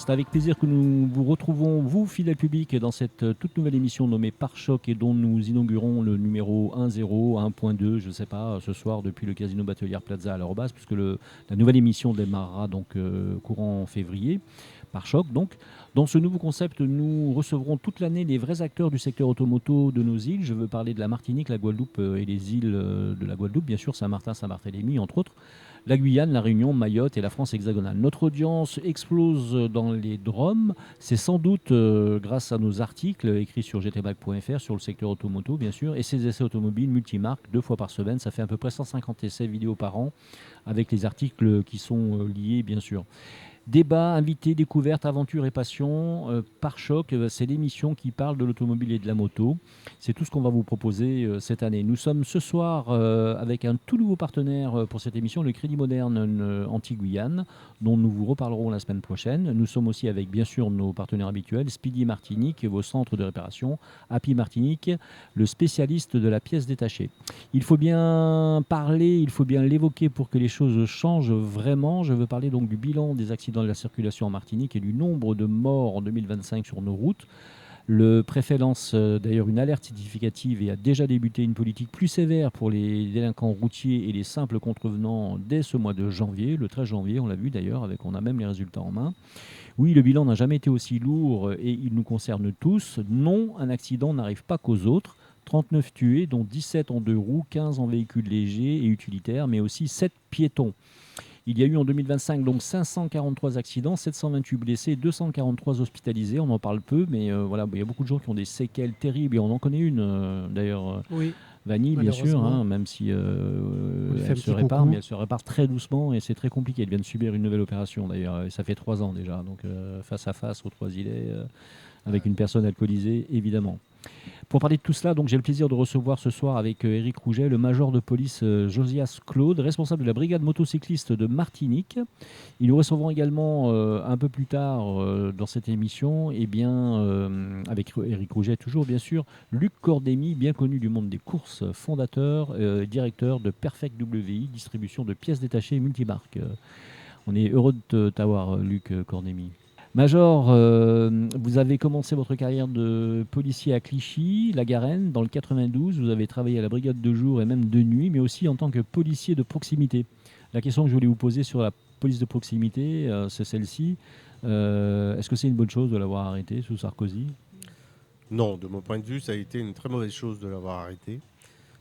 C'est avec plaisir que nous vous retrouvons, vous, fidèles publics, dans cette toute nouvelle émission nommée Pare-Choc et dont nous inaugurons le numéro 1.0, 1.2, je ne sais pas, ce soir depuis le Casino Batelière Plaza à l'Arobase, puisque la nouvelle émission démarrera donc courant février. Pare-Choc donc. Dans ce nouveau concept, nous recevrons toute l'année les vrais acteurs du secteur automoto de nos îles. Je veux parler de la Martinique, la Guadeloupe et les îles de la Guadeloupe, bien sûr, Saint-Martin, Saint-Barthélemy, entre autres. La Guyane, la Réunion, Mayotte et la France hexagonale. Notre audience explose dans les DROM. C'est sans doute grâce à nos articles écrits sur gtmac.fr sur le secteur automoto, bien sûr, et ces essais automobiles multimarques 2 fois par semaine. Ça fait à peu près 150 essais vidéo par an avec les articles qui sont liés, bien sûr. Débat, invités, découvertes, aventures et passion, Pare-Choc, c'est l'émission qui parle de l'automobile et de la moto. C'est tout ce qu'on va vous proposer cette année. Nous sommes ce soir avec un tout nouveau partenaire pour cette émission, le Crédit Moderne Antilles-Guyane, dont nous vous reparlerons la semaine prochaine. Nous sommes aussi avec, bien sûr, nos partenaires habituels, Speedy Martinique, vos centres de réparation, Happy Martinique, le spécialiste de la pièce détachée. Il faut bien parler, il faut bien l'évoquer pour que les choses changent vraiment. Je veux parler donc du bilan des accidents de la circulation en Martinique et du nombre de morts en 2025 sur nos routes. Le préfet lance d'ailleurs une alerte significative et a déjà débuté une politique plus sévère pour les délinquants routiers et les simples contrevenants dès ce mois de janvier, le 13 janvier, on l'a vu d'ailleurs, on a même les résultats en main. Oui, le bilan n'a jamais été aussi lourd et il nous concerne tous. Non, un accident n'arrive pas qu'aux autres. 39 tués, dont 17 en 2 roues, 15 en véhicules légers et utilitaires, mais aussi 7 piétons. Il y a eu en 2025 donc 543 accidents, 728 blessés, 243 hospitalisés. On en parle peu, mais voilà, il y a beaucoup de gens qui ont des séquelles terribles. Et on en connaît une, d'ailleurs, Oui, Vanille, bien sûr, même si elle se répare, mais elle se répare très doucement et c'est très compliqué. Elle vient de subir une nouvelle opération, d'ailleurs. Et ça fait 3 ans déjà, donc face à face aux Trois-Îlets, avec une personne alcoolisée, évidemment. Pour parler de tout cela, donc j'ai le plaisir de recevoir ce soir avec Éric Rouget le major de police Josias Claude, responsable de la brigade motocycliste de Martinique. Et nous recevrons également un peu plus tard dans cette émission, avec Éric Rouget toujours bien sûr, Luc Cordémy, bien connu du monde des courses, fondateur, directeur de Perfect WI, distribution de pièces détachées multimarques. On est heureux de t'avoir, Luc Cordémy. Major, vous avez commencé votre carrière de policier à Clichy, la Garenne, dans le 92. Vous avez travaillé à la brigade de jour et même de nuit, mais aussi en tant que policier de proximité. La question que je voulais vous poser sur la police de proximité, c'est celle-ci. Est-ce que c'est une bonne chose de l'avoir arrêté sous Sarkozy ? Non, de mon point de vue, ça a été une très mauvaise chose de l'avoir arrêté.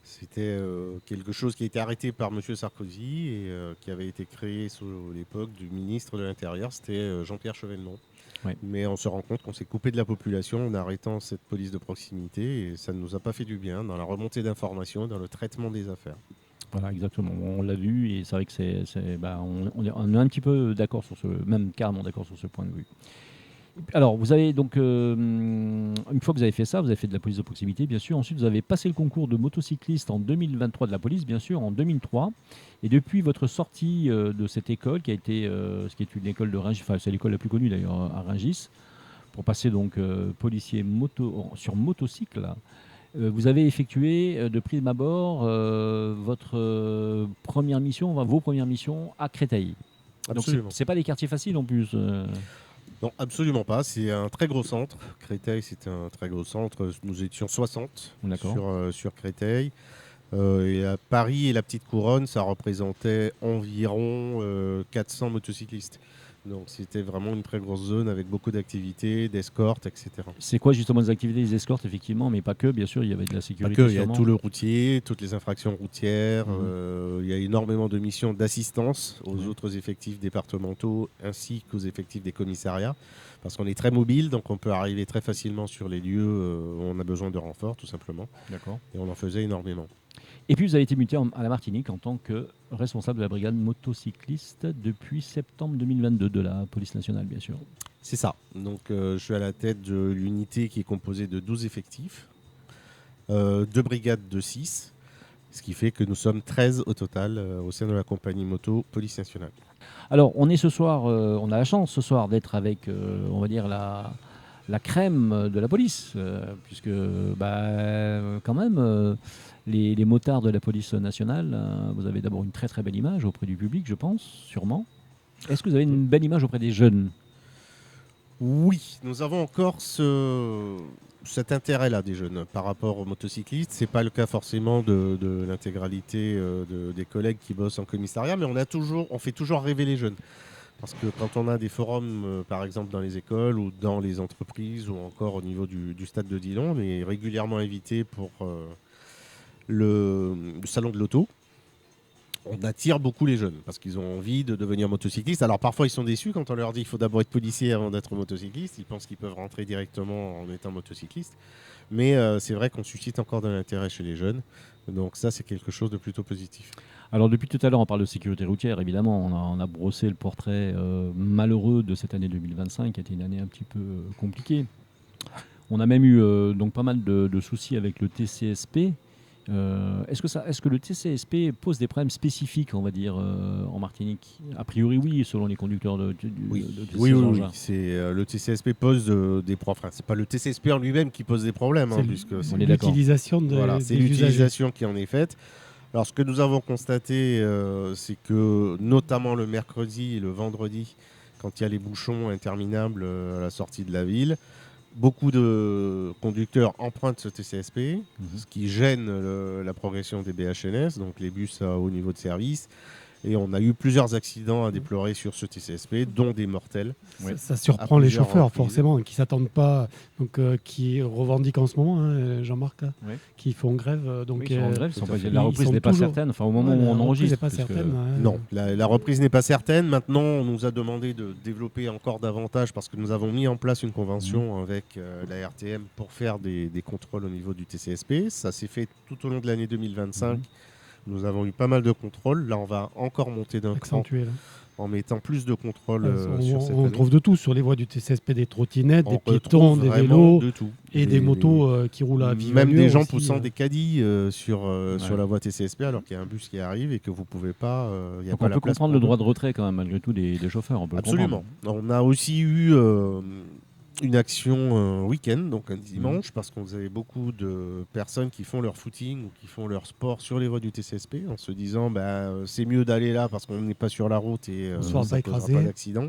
C'était quelque chose qui a été arrêté par M. Sarkozy et qui avait été créé sous l'époque du ministre de l'Intérieur, c'était Jean-Pierre Chevènement. Ouais. Mais on se rend compte qu'on s'est coupé de la population en arrêtant cette police de proximité et ça ne nous a pas fait du bien dans la remontée d'informations, dans le traitement des affaires. Voilà, exactement. On l'a vu et c'est vrai que on est un petit peu d'accord sur même carrément d'accord sur ce point de vue. Alors, vous avez donc, une fois que vous avez fait ça, vous avez fait de la police de proximité, bien sûr. Ensuite, vous avez passé le concours de motocycliste en 2023 de la police, bien sûr, en 2003. Et depuis votre sortie de cette école, qui est une école de Rungis, enfin, c'est l'école la plus connue d'ailleurs à Rungis, pour passer donc policier sur motocycle, vous avez effectué de prime abord vos premières missions à Créteil. Absolument. Donc, c'est pas des quartiers faciles en plus. Non, absolument pas. C'est un très gros centre. Créteil, c'est un très gros centre. Nous étions 60 sur Créteil. Et à Paris et la Petite Couronne, ça représentait environ 400 motocyclistes. Donc c'était vraiment une très grosse zone avec beaucoup d'activités, d'escortes, etc. C'est quoi justement les activités des escortes, effectivement, mais pas que, bien sûr, il y avait de la sécurité. Pas que, il y a tout le routier, toutes les infractions routières, il y a énormément de missions d'assistance aux autres effectifs départementaux ainsi qu'aux effectifs des commissariats, parce qu'on est très mobile, donc on peut arriver très facilement sur les lieux où on a besoin de renfort, tout simplement. D'accord. Et on en faisait énormément. Et puis vous avez été muté à la Martinique en tant que responsable de la brigade motocycliste depuis septembre 2022 de la police nationale, bien sûr. C'est ça. Donc je suis à la tête de l'unité qui est composée de 12 effectifs, 2 brigades de 6, ce qui fait que nous sommes 13 au total au sein de la compagnie moto police nationale. Alors on est ce soir, on a la chance ce soir d'être avec, on va dire, la crème de la police, puisque quand même... Les motards de la police nationale, vous avez d'abord une très très belle image auprès du public, je pense, sûrement. Est-ce que vous avez une belle image auprès des jeunes ? Oui, nous avons encore cet intérêt-là des jeunes par rapport aux motocyclistes. Ce n'est pas le cas forcément de l'intégralité des collègues qui bossent en commissariat, mais on fait toujours rêver les jeunes. Parce que quand on a des forums, par exemple dans les écoles ou dans les entreprises ou encore au niveau du stade de Dillon, on est régulièrement invité pour le salon de l'auto. On attire beaucoup les jeunes parce qu'ils ont envie de devenir motocyclistes. Alors parfois ils sont déçus quand on leur dit qu'il faut d'abord être policier avant d'être motocycliste. Ils pensent qu'ils peuvent rentrer directement en étant motocycliste. Mais c'est vrai qu'on suscite encore de l'intérêt chez les jeunes. Donc ça, c'est quelque chose de plutôt positif. Alors depuis tout à l'heure, on parle de sécurité routière. Évidemment, on a brossé le portrait malheureux de cette année 2025, qui a été une année un petit peu compliquée. On a même eu donc pas mal de soucis avec le TCSP. Est-ce que le TCSP pose des problèmes spécifiques, on va dire, en Martinique? A priori, oui, selon les conducteurs de oui. Le TCSP pose des problèmes. Enfin, c'est pas le TCSP en lui-même qui pose des problèmes. C'est l'utilisation c'est l'utilisation qui en est faite. Alors, ce que nous avons constaté, c'est que, notamment le mercredi et le vendredi, quand il y a les bouchons interminables à la sortie de la ville, beaucoup de conducteurs empruntent ce TCSP, ce qui gêne la progression des BHNS, donc les bus à haut niveau de service. Et on a eu plusieurs accidents à déplorer sur ce TCSP, dont des mortels. Ça surprend les chauffeurs, forcément, qui ne s'attendent pas, donc, qui revendiquent en ce moment, Jean-Marc, qui font grève. Donc, ils sont en grève, la reprise n'est pas certaine, enfin, au moment où on enregistre. Pas certaine, Non, la reprise n'est pas certaine. Maintenant, on nous a demandé de développer encore davantage parce que nous avons mis en place une convention avec la RTM pour faire des contrôles au niveau du TCSP. Ça s'est fait tout au long de l'année 2025. Nous avons eu pas mal de contrôles. Là, on va encore monter d'un cran en mettant plus de contrôles sur cette année. On trouve de tout sur les voies du TCSP, des trottinettes, des piétons, des vélos et des motos qui roulent à vive allure. Même des gens poussant des caddies sur la voie TCSP alors qu'il y a un bus qui arrive et que vous ne pouvez pas... Donc on peut comprendre le droit de retrait quand même malgré tout des chauffeurs. Absolument. On a aussi eu... une action week-end, donc un dimanche, parce qu'on avait beaucoup de personnes qui font leur footing ou qui font leur sport sur les voies du TCSP en se disant c'est mieux d'aller là parce qu'on n'est pas sur la route et ça ne causera pas d'accident.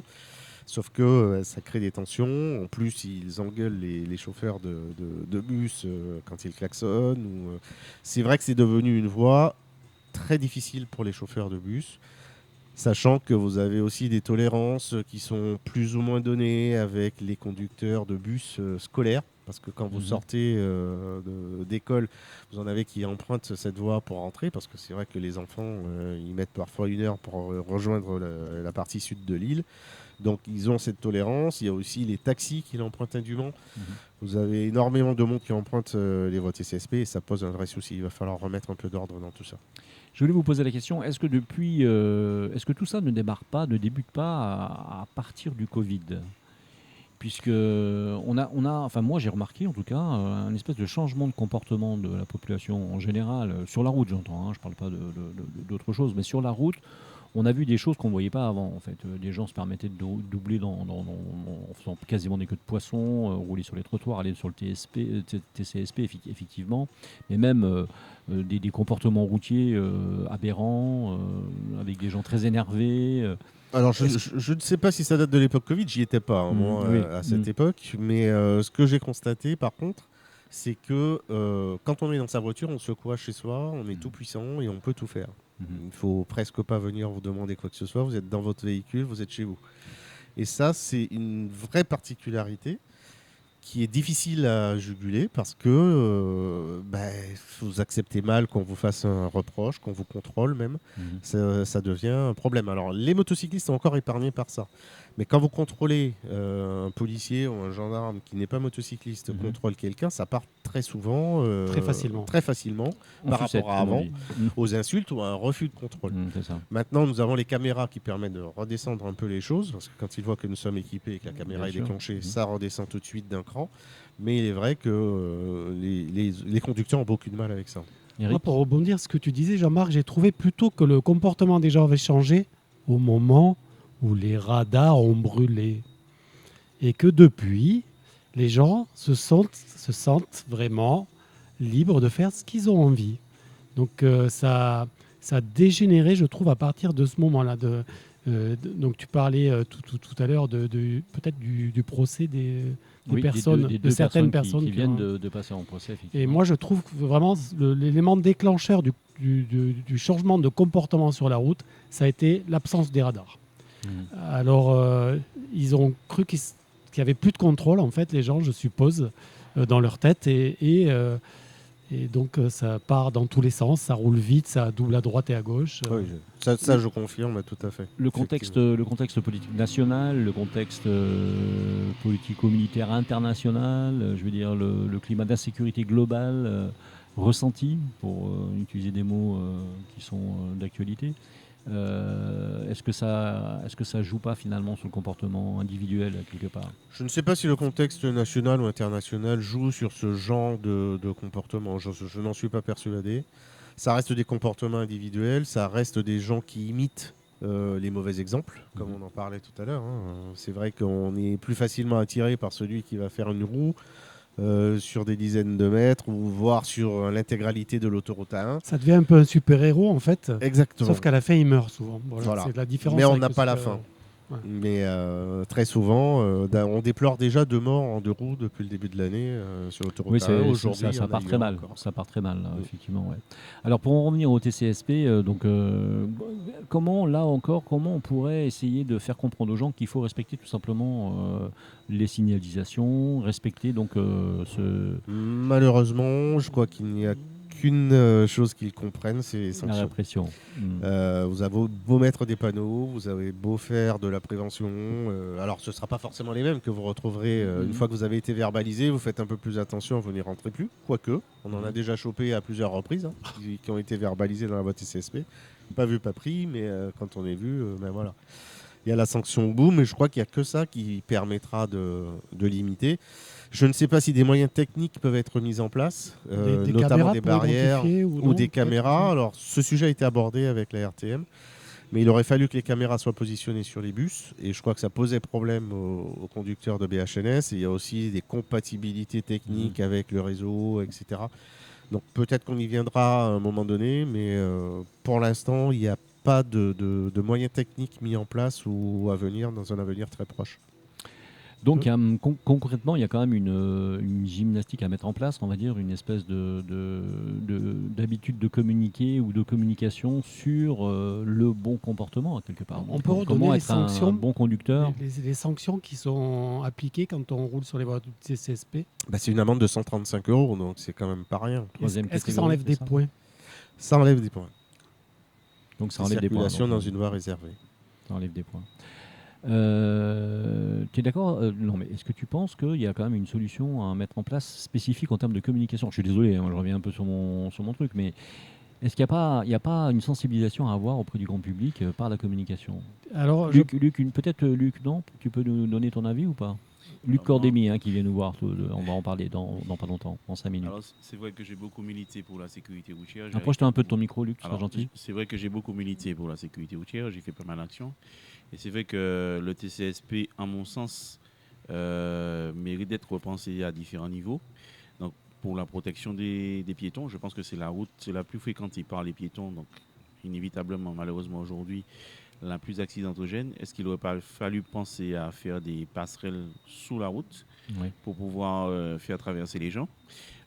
Sauf que ça crée des tensions. En plus, ils engueulent les chauffeurs de bus quand ils klaxonnent. C'est vrai que c'est devenu une voie très difficile pour les chauffeurs de bus. Sachant que vous avez aussi des tolérances qui sont plus ou moins données avec les conducteurs de bus scolaires. Parce que quand vous sortez d'école, vous en avez qui empruntent cette voie pour rentrer. Parce que c'est vrai que les enfants, ils mettent parfois 1 heure pour rejoindre la partie sud de l'île. Donc ils ont cette tolérance. Il y a aussi les taxis qui l'empruntent indûment. Vous avez énormément de monde qui emprunte les voies TCSP et ça pose un vrai souci. Il va falloir remettre un peu d'ordre dans tout ça. Je voulais vous poser la question, est-ce que tout ça ne débute pas à partir du Covid? Puisque moi j'ai remarqué en tout cas un espèce de changement de comportement de la population en général, sur la route j'entends, je ne parle pas d'autre chose, mais sur la route, on a vu des choses qu'on ne voyait pas avant. En fait. Des gens se permettaient de doubler en faisant quasiment des queues de poisson, rouler sur les trottoirs, aller sur le TCSP, effectivement. Mais même des comportements routiers aberrants, avec des gens très énervés. Alors, je ne sais pas si ça date de l'époque Covid, j'y étais pas, à cette époque. Mais ce que j'ai constaté, par contre, c'est que quand on est dans sa voiture, on se croit chez soi, on est tout puissant et on peut tout faire. Il ne faut presque pas venir vous demander quoi que ce soit. Vous êtes dans votre véhicule, vous êtes chez vous. Et ça, c'est une vraie particularité qui est difficile à juguler parce que vous acceptez mal qu'on vous fasse un reproche, qu'on vous contrôle même. Ça devient un problème. Alors, les motocyclistes sont encore épargnés par ça. Mais quand vous contrôlez un policier ou un gendarme qui n'est pas motocycliste contrôle quelqu'un, ça part très souvent, très facilement par rapport à avant, aux insultes ou à un refus de contrôle. C'est ça. Maintenant, nous avons les caméras qui permettent de redescendre un peu les choses, parce que quand ils voient que nous sommes équipés et que la caméra est déclenchée, ça redescend tout de suite d'un cran. Mais il est vrai que les conducteurs ont beaucoup de mal avec ça. Moi, pour rebondir sur ce que tu disais, Jean-Marc, j'ai trouvé plutôt que le comportement des gens avait changé au moment où les radars ont brûlé. Et que depuis, les gens se sentent vraiment libres de faire ce qu'ils ont envie. Donc ça a dégénéré, je trouve, à partir de ce moment-là. Donc tu parlais tout à l'heure peut-être du procès des personnes, des deux certaines personnes qui viennent ont... de passer en procès. Et moi je trouve que vraiment l'élément déclencheur du changement de comportement sur la route, ça a été l'absence des radars. Alors ils ont cru qu'il n'y avait plus de contrôle, en fait, les gens, je suppose, dans leur tête, et donc ça part dans tous les sens, ça roule vite, ça double à droite et à gauche. Oui, ça je confirme tout à fait. Le contexte politique national, le contexte politico-militaire international, je veux dire le climat d'insécurité globale ressenti, pour utiliser des mots qui sont d'actualité. Est-ce que ça joue pas finalement sur le comportement individuel quelque part? Je ne sais pas si le contexte national ou international joue sur ce genre de comportement. Je n'en suis pas persuadé. Ça reste des comportements individuels, ça reste des gens qui imitent les mauvais exemples, comme on en parlait tout à l'heure. C'est vrai qu'on est plus facilement attiré par celui qui va faire une roue sur des dizaines de mètres ou voire sur l'intégralité de l'autoroute A1. Ça devient un peu un super-héros en fait. Exactement. Sauf qu'à la fin, il meurt souvent. Voilà. C'est la différence. Mais on n'a pas la fin. Ouais. Mais très souvent, on déplore déjà 2 morts en 2 roues depuis le début de l'année sur l'autoroute A1. Aujourd'hui, ça part très mal. Ça part très mal, là, effectivement. Ouais. Alors, pour en revenir au TCSP, comment on pourrait essayer de faire comprendre aux gens qu'il faut respecter tout simplement les signalisations, respecter donc ce... Malheureusement, je crois qu'il n'y a qu'une chose qu'ils comprennent, c'est les sanctions. La répression. Vous avez beau mettre des panneaux, vous avez beau faire de la prévention, alors ce ne sera pas forcément les mêmes que vous retrouverez une fois que vous avez été verbalisé, vous faites un peu plus attention, vous n'y rentrez plus, quoique, on en a déjà chopé à plusieurs reprises, qui ont été verbalisés dans la boîte TCSP, pas vu, pas pris, mais quand on est vu, ben voilà. Il y a la sanction boum, mais je crois qu'il n'y a que ça qui permettra de limiter. Je ne sais pas si des moyens techniques peuvent être mis en place, notamment des barrières ou des caméras. Alors, ce sujet a été abordé avec la RTM, mais il aurait fallu que les caméras soient positionnées sur les bus, et je crois que ça posait problème aux conducteurs de BHNS. Et il y a aussi des compatibilités techniques avec le réseau, etc. Donc, peut-être qu'on y viendra à un moment donné, mais pour l'instant, il n'y a pas de moyens techniques mis en place ou à venir dans un avenir très proche. Donc concrètement, il y a quand même une gymnastique à mettre en place, on va dire, une espèce d'habitude de communiquer ou de communication sur le bon comportement, quelque part. On peut comment les être sanctions, un bon conducteur. Les sanctions qui sont appliquées quand on roule sur les voies du TCSP. C'est une amende de 135 €, donc c'est quand même pas rien. Est-ce que ça enlève des points? Ça enlève des points. Donc ça enlève des points. Circulation dans une voie réservée. Ça enlève des points. Tu es d'accord? Non, mais est-ce que tu penses qu'il y a quand même une solution à mettre en place spécifique en termes de communication? Je suis désolé, je reviens un peu sur mon truc, mais est-ce qu'il n'y a pas une sensibilisation à avoir auprès du grand public par la communication? Alors, Luc, peut-être Luc, non? Tu peux nous donner ton avis ou pas? Luc Cordémy, qui vient nous voir, on va en parler dans pas longtemps, dans 5 minutes. Alors, c'est vrai que j'ai beaucoup milité pour la sécurité routière. Approche-toi un peu de ton micro, Luc, c'est gentil. C'est vrai que j'ai beaucoup milité pour la sécurité routière, j'ai fait pas mal d'actions. Et c'est vrai que le TCSP, à mon sens, mérite d'être repensé à différents niveaux. Donc, pour la protection des piétons, je pense que c'est la route la plus fréquentée par les piétons, donc inévitablement, malheureusement aujourd'hui, la plus accidentogène. Est-ce qu'il n'aurait pas fallu penser à faire des passerelles sous la route pour pouvoir faire traverser les gens?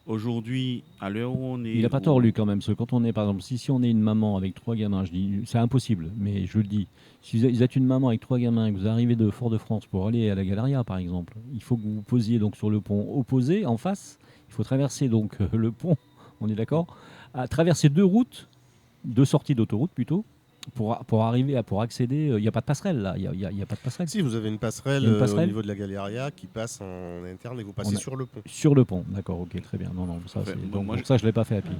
Aujourd'hui, à l'heure où on est... Il n'a pas tort, Luc, quand même. Parce que quand on est, par exemple, si on est une maman avec 3 gamins, je dis, c'est impossible, mais je le dis. Si vous êtes une maman avec 3 gamins et que vous arrivez de Fort-de-France pour aller à la Galeria, par exemple, il faut que vous vous posiez donc sur le pont opposé, en face. Il faut traverser donc le pont, on est d'accord, à traverser 2 routes, 2 sorties d'autoroute plutôt, pour arriver pour accéder. Il n'y a pas de passerelle là. Il y a pas de passerelle. Si, vous avez une passerelle, au niveau de la Galeria qui passe en interne et vous passez sur le pont. Sur le pont, d'accord, ok, très bien. Non, ça, ça, je ne l'ai pas fait à pied.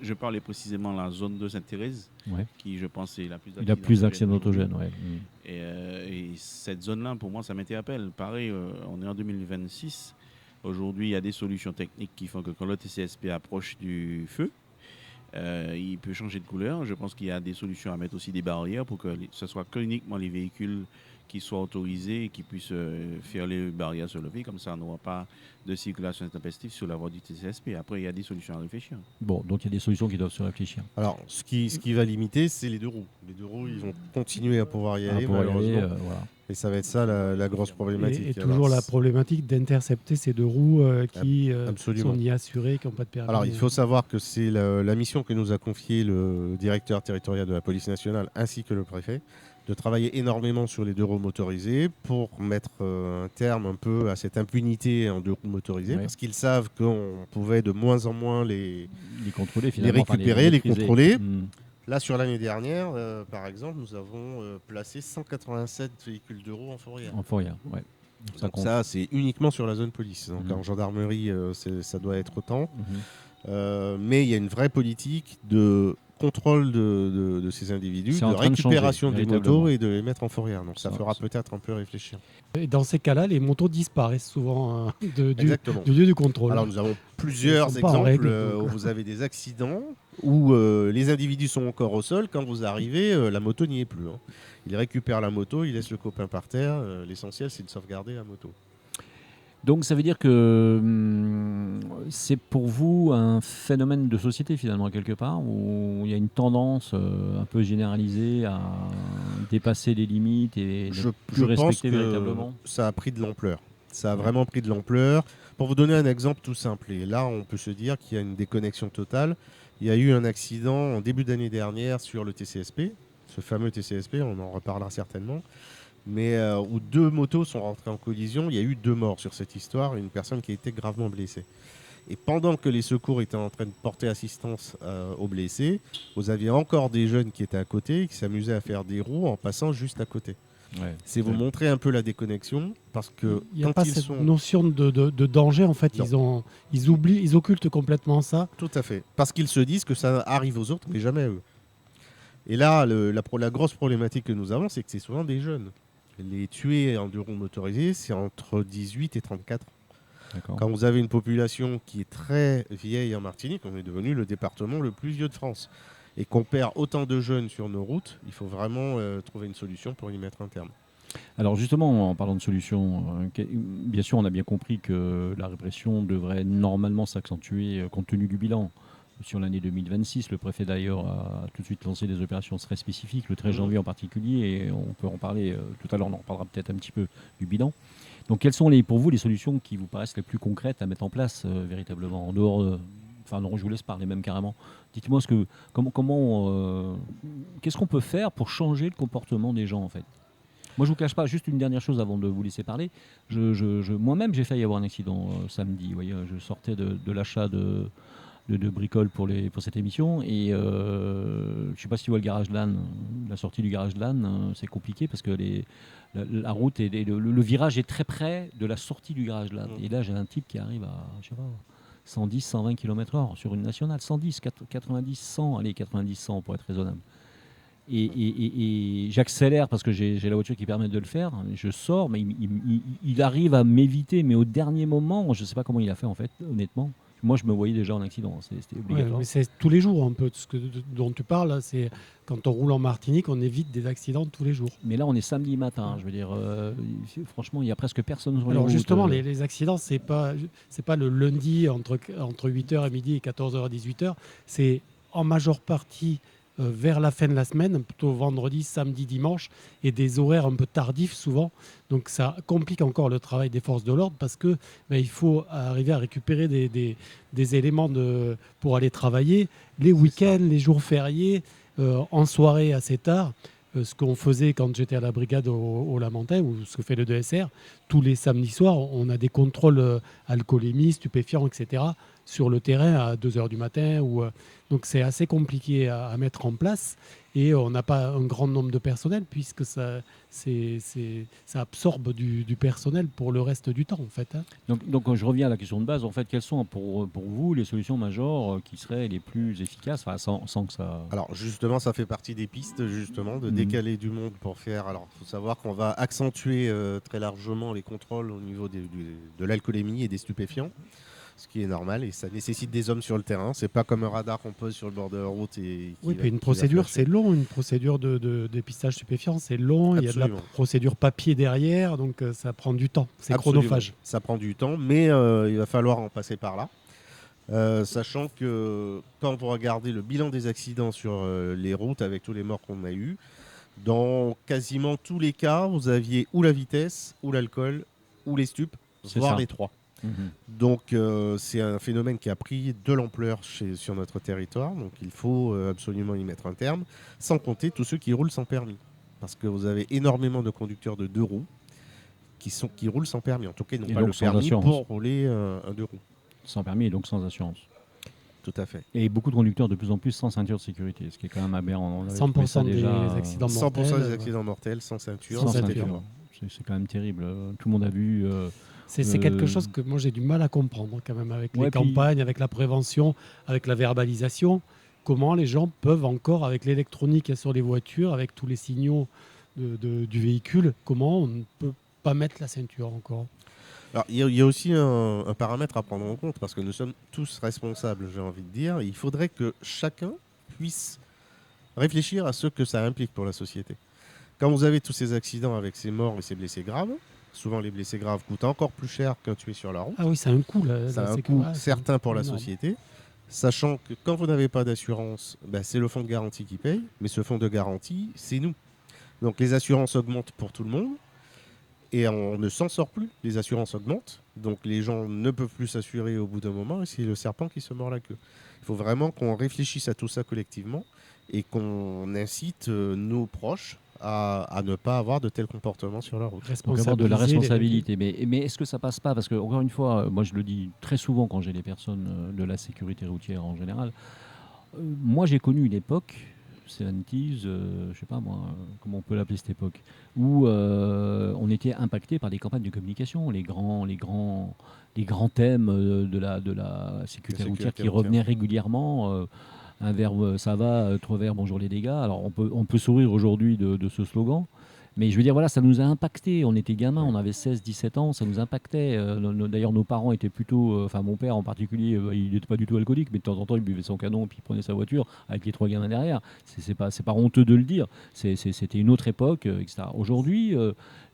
Je parlais précisément de la zone de Sainte-Thérèse, qui, je pense, est la plus accidentogène. Et cette zone-là, pour moi, ça m'interpelle. Pareil, on est en 2026. Aujourd'hui, il y a des solutions techniques qui font que quand le TCSP approche du feu, il peut changer de couleur. Je pense qu'il y a des solutions à mettre aussi des barrières pour que ce soit uniquement les véhicules qui soient autorisés et qui puissent faire les barrières se lever. Comme ça, on n'aura pas de circulation intempestive sur la voie du TCSP. Après, il y a des solutions à réfléchir. Bon, donc il y a des solutions qui doivent se réfléchir. Alors, ce qui va limiter, c'est les deux roues. Les deux roues, ils vont continuer à pouvoir y aller, malheureusement. Voilà. Et ça va être ça la grosse problématique. Et toujours la problématique d'intercepter ces deux roues qui Absolument. sont ni assurées, qui n'ont pas de permis. Alors, il faut savoir que c'est la mission que nous a confiée le directeur territorial de la police nationale ainsi que le préfet, de travailler énormément sur les deux roues motorisées pour mettre un terme un peu à cette impunité en deux roues motorisées, parce qu'ils savent qu'on pouvait de moins en moins les contrôler, les récupérer, les contrôler. Mmh. Là, sur l'année dernière, par exemple, nous avons placé 187 véhicules de roues en fourrière. En fourrière, ouais. Donc ça, c'est uniquement sur la zone police. Donc en gendarmerie, ça doit être autant. Mais il y a une vraie politique de contrôle de ces individus, de récupération des motos et de les mettre en fourrière. Donc ça fera peut-être un peu réfléchir. Et dans ces cas-là, les motos disparaissent souvent du lieu du contrôle. Alors nous avons plusieurs exemples où vous avez des accidents où les individus sont encore au sol. Quand vous arrivez, la moto n'y est plus. Ils récupèrent la moto, ils laissent le copain par terre. L'essentiel, c'est de sauvegarder la moto. Donc ça veut dire que c'est pour vous un phénomène de société finalement quelque part, où il y a une tendance un peu généralisée à dépasser les limites et plus respecter véritablement. Ça a pris de l'ampleur. Ça a vraiment pris de l'ampleur. Pour vous donner un exemple tout simple, et là on peut se dire qu'il y a une déconnexion totale. Il y a eu un accident en début d'année dernière sur le TCSP, ce fameux TCSP, on en reparlera certainement. Mais où deux motos sont rentrées en collision, il y a eu 2 morts sur cette histoire, une personne qui a été gravement blessée. Et pendant que les secours étaient en train de porter assistance aux blessés, vous aviez encore des jeunes qui étaient à côté, qui s'amusaient à faire des roues en passant juste à côté. Ouais, c'est vous montrer un peu la déconnexion, parce que il n'y a pas cette notion de danger, en fait, ils occultent complètement ça. Tout à fait, parce qu'ils se disent que ça arrive aux autres, mais jamais à eux. Et là, la grosse problématique que nous avons, c'est que c'est souvent des jeunes. Les tués en deux roues motorisés, c'est entre 18 et 34 ans. D'accord. Quand vous avez une population qui est très vieille en Martinique, on est devenu le département le plus vieux de France, et qu'on perd autant de jeunes sur nos routes, il faut vraiment trouver une solution pour y mettre un terme. Alors justement, en parlant de solutions, bien sûr, on a bien compris que la répression devrait normalement s'accentuer compte tenu du bilan. Sur l'année 2026, le préfet d'ailleurs a tout de suite lancé des opérations très spécifiques, le 13 janvier en particulier, et on peut en parler tout à l'heure, on en reparlera peut-être un petit peu du bilan. Donc quelles sont pour vous les solutions qui vous paraissent les plus concrètes à mettre en place véritablement, en dehors enfin non, je vous laisse parler même carrément. Dites-moi qu'est-ce qu'on peut faire pour changer le comportement des gens en fait. Moi, je ne vous cache pas, juste une dernière chose avant de vous laisser parler. Moi-même, j'ai failli avoir un accident samedi. Vous voyez, je sortais de l'achat de bricoles pour cette émission et je ne sais pas si tu vois le garage de l'âne, la sortie du garage de l'âne, c'est compliqué parce que la route et le virage est très près de la sortie du garage de l'âne. Et là j'ai un type qui arrive à 110, 120 km/h sur une nationale, 110, 90, 100, allez 90, 100 pour être raisonnable. Et j'accélère parce que j'ai la voiture qui permet de le faire, je sors mais il arrive à m'éviter, mais au dernier moment, je ne sais pas comment il a fait en fait, honnêtement. Moi, je me voyais déjà en accident, c'était obligatoire. Ouais, mais c'est tous les jours un peu dont tu parles. C'est quand on roule en Martinique, on évite des accidents tous les jours. Mais là, on est samedi matin. Je veux dire, franchement, il y a presque personne sur les routes. Alors justement, les accidents, c'est pas le lundi entre 8h et midi et 14h à 18h. C'est en majeure partie vers la fin de la semaine, plutôt vendredi, samedi, dimanche, et des horaires un peu tardifs souvent. Donc ça complique encore le travail des forces de l'ordre parce que il faut arriver à récupérer des éléments pour aller travailler les week-ends, les jours fériés, en soirée assez tard. Ce qu'on faisait quand j'étais à la brigade au Lamentin, ou ce que fait le DSR, tous les samedis soirs, on a des contrôles alcoolémie, stupéfiants, etc., sur le terrain à 2h du matin. Donc c'est assez compliqué à mettre en place et on n'a pas un grand nombre de personnel puisque ça absorbe du personnel pour le reste du temps en fait. Donc je reviens à la question de base. En fait, quelles sont pour vous les solutions majeures qui seraient les plus efficaces, sans que ça... Alors justement, ça fait partie des pistes justement de décaler du monde pour faire... Alors il faut savoir qu'on va accentuer très largement les contrôles au niveau de l'alcoolémie et des stupéfiants. ce qui est normal, et ça nécessite des hommes sur le terrain. C'est pas comme un radar qu'on pose sur le bord de la route. Oui, puis une procédure, c'est long. Une procédure de dépistage stupéfiant, c'est long. Il y a de la procédure papier derrière, donc ça prend du temps. C'est chronophage. Ça prend du temps, mais il va falloir en passer par là. Sachant que quand vous regardez le bilan des accidents sur les routes avec tous les morts qu'on a eus, dans quasiment tous les cas, vous aviez ou la vitesse, ou l'alcool, ou les stupes, voire les trois. Donc c'est un phénomène qui a pris de l'ampleur sur notre territoire, donc il faut absolument y mettre un terme, sans compter tous ceux qui roulent sans permis. Parce que vous avez énormément de conducteurs de 2 roues qui roulent sans permis, en tout cas ils n'ont pas le permis pour rouler un 2 roues. Sans permis et donc sans assurance. Tout à fait. Et beaucoup de conducteurs de plus en plus sans ceinture de sécurité, ce qui est quand même aberrant. 100% des accidents mortels. 100% des accidents mortels sans ceinture. C'est quand même terrible. Tout le monde a vu... c'est quelque chose que moi j'ai du mal à comprendre quand même avec les campagnes, avec la prévention, avec la verbalisation. Comment les gens peuvent encore, avec l'électronique sur les voitures, avec tous les signaux du véhicule, comment on ne peut pas mettre la ceinture encore? Alors, il y a aussi un paramètre à prendre en compte, parce que nous sommes tous responsables, j'ai envie de dire. Il faudrait que chacun puisse réfléchir à ce que ça implique pour la société. Quand vous avez tous ces accidents avec ces morts et ces blessés graves, souvent les blessés graves coûtent encore plus cher qu'un tué sur la route. Ah oui, c'est un coût. C'est un coût certain pour la société. Sachant que quand vous n'avez pas d'assurance, c'est le fonds de garantie qui paye, mais ce fonds de garantie, c'est nous. Donc les assurances augmentent pour tout le monde. Et on ne s'en sort plus, les assurances augmentent, donc les gens ne peuvent plus s'assurer au bout d'un moment, et c'est le serpent qui se mord la queue. Il faut vraiment qu'on réfléchisse à tout ça collectivement, et qu'on incite nos proches à ne pas avoir de tels comportements sur la route. Donc avoir de la responsabilité. Mais est-ce que ça passe pas? Parce que, encore une fois, moi je le dis très souvent quand j'ai les personnes de la sécurité routière en général, moi j'ai connu une époque... 70s, je sais pas moi, comment on peut l'appeler cette époque, où on était impacté par des campagnes de communication, les grands thèmes de la sécurité routière qui revenaient régulièrement. Un verbe ça va, 3 verbes bonjour les dégâts. Alors on peut sourire aujourd'hui de ce slogan. Mais je veux dire, voilà, ça nous a impacté. On était gamins, on avait 16, 17 ans, ça nous impactait. D'ailleurs, nos parents étaient plutôt... Enfin, mon père en particulier, il n'était pas du tout alcoolique, mais de temps en temps, il buvait son canon et puis il prenait sa voiture avec les 3 gamins derrière. C'est pas honteux de le dire. C'était une autre époque, etc. Aujourd'hui,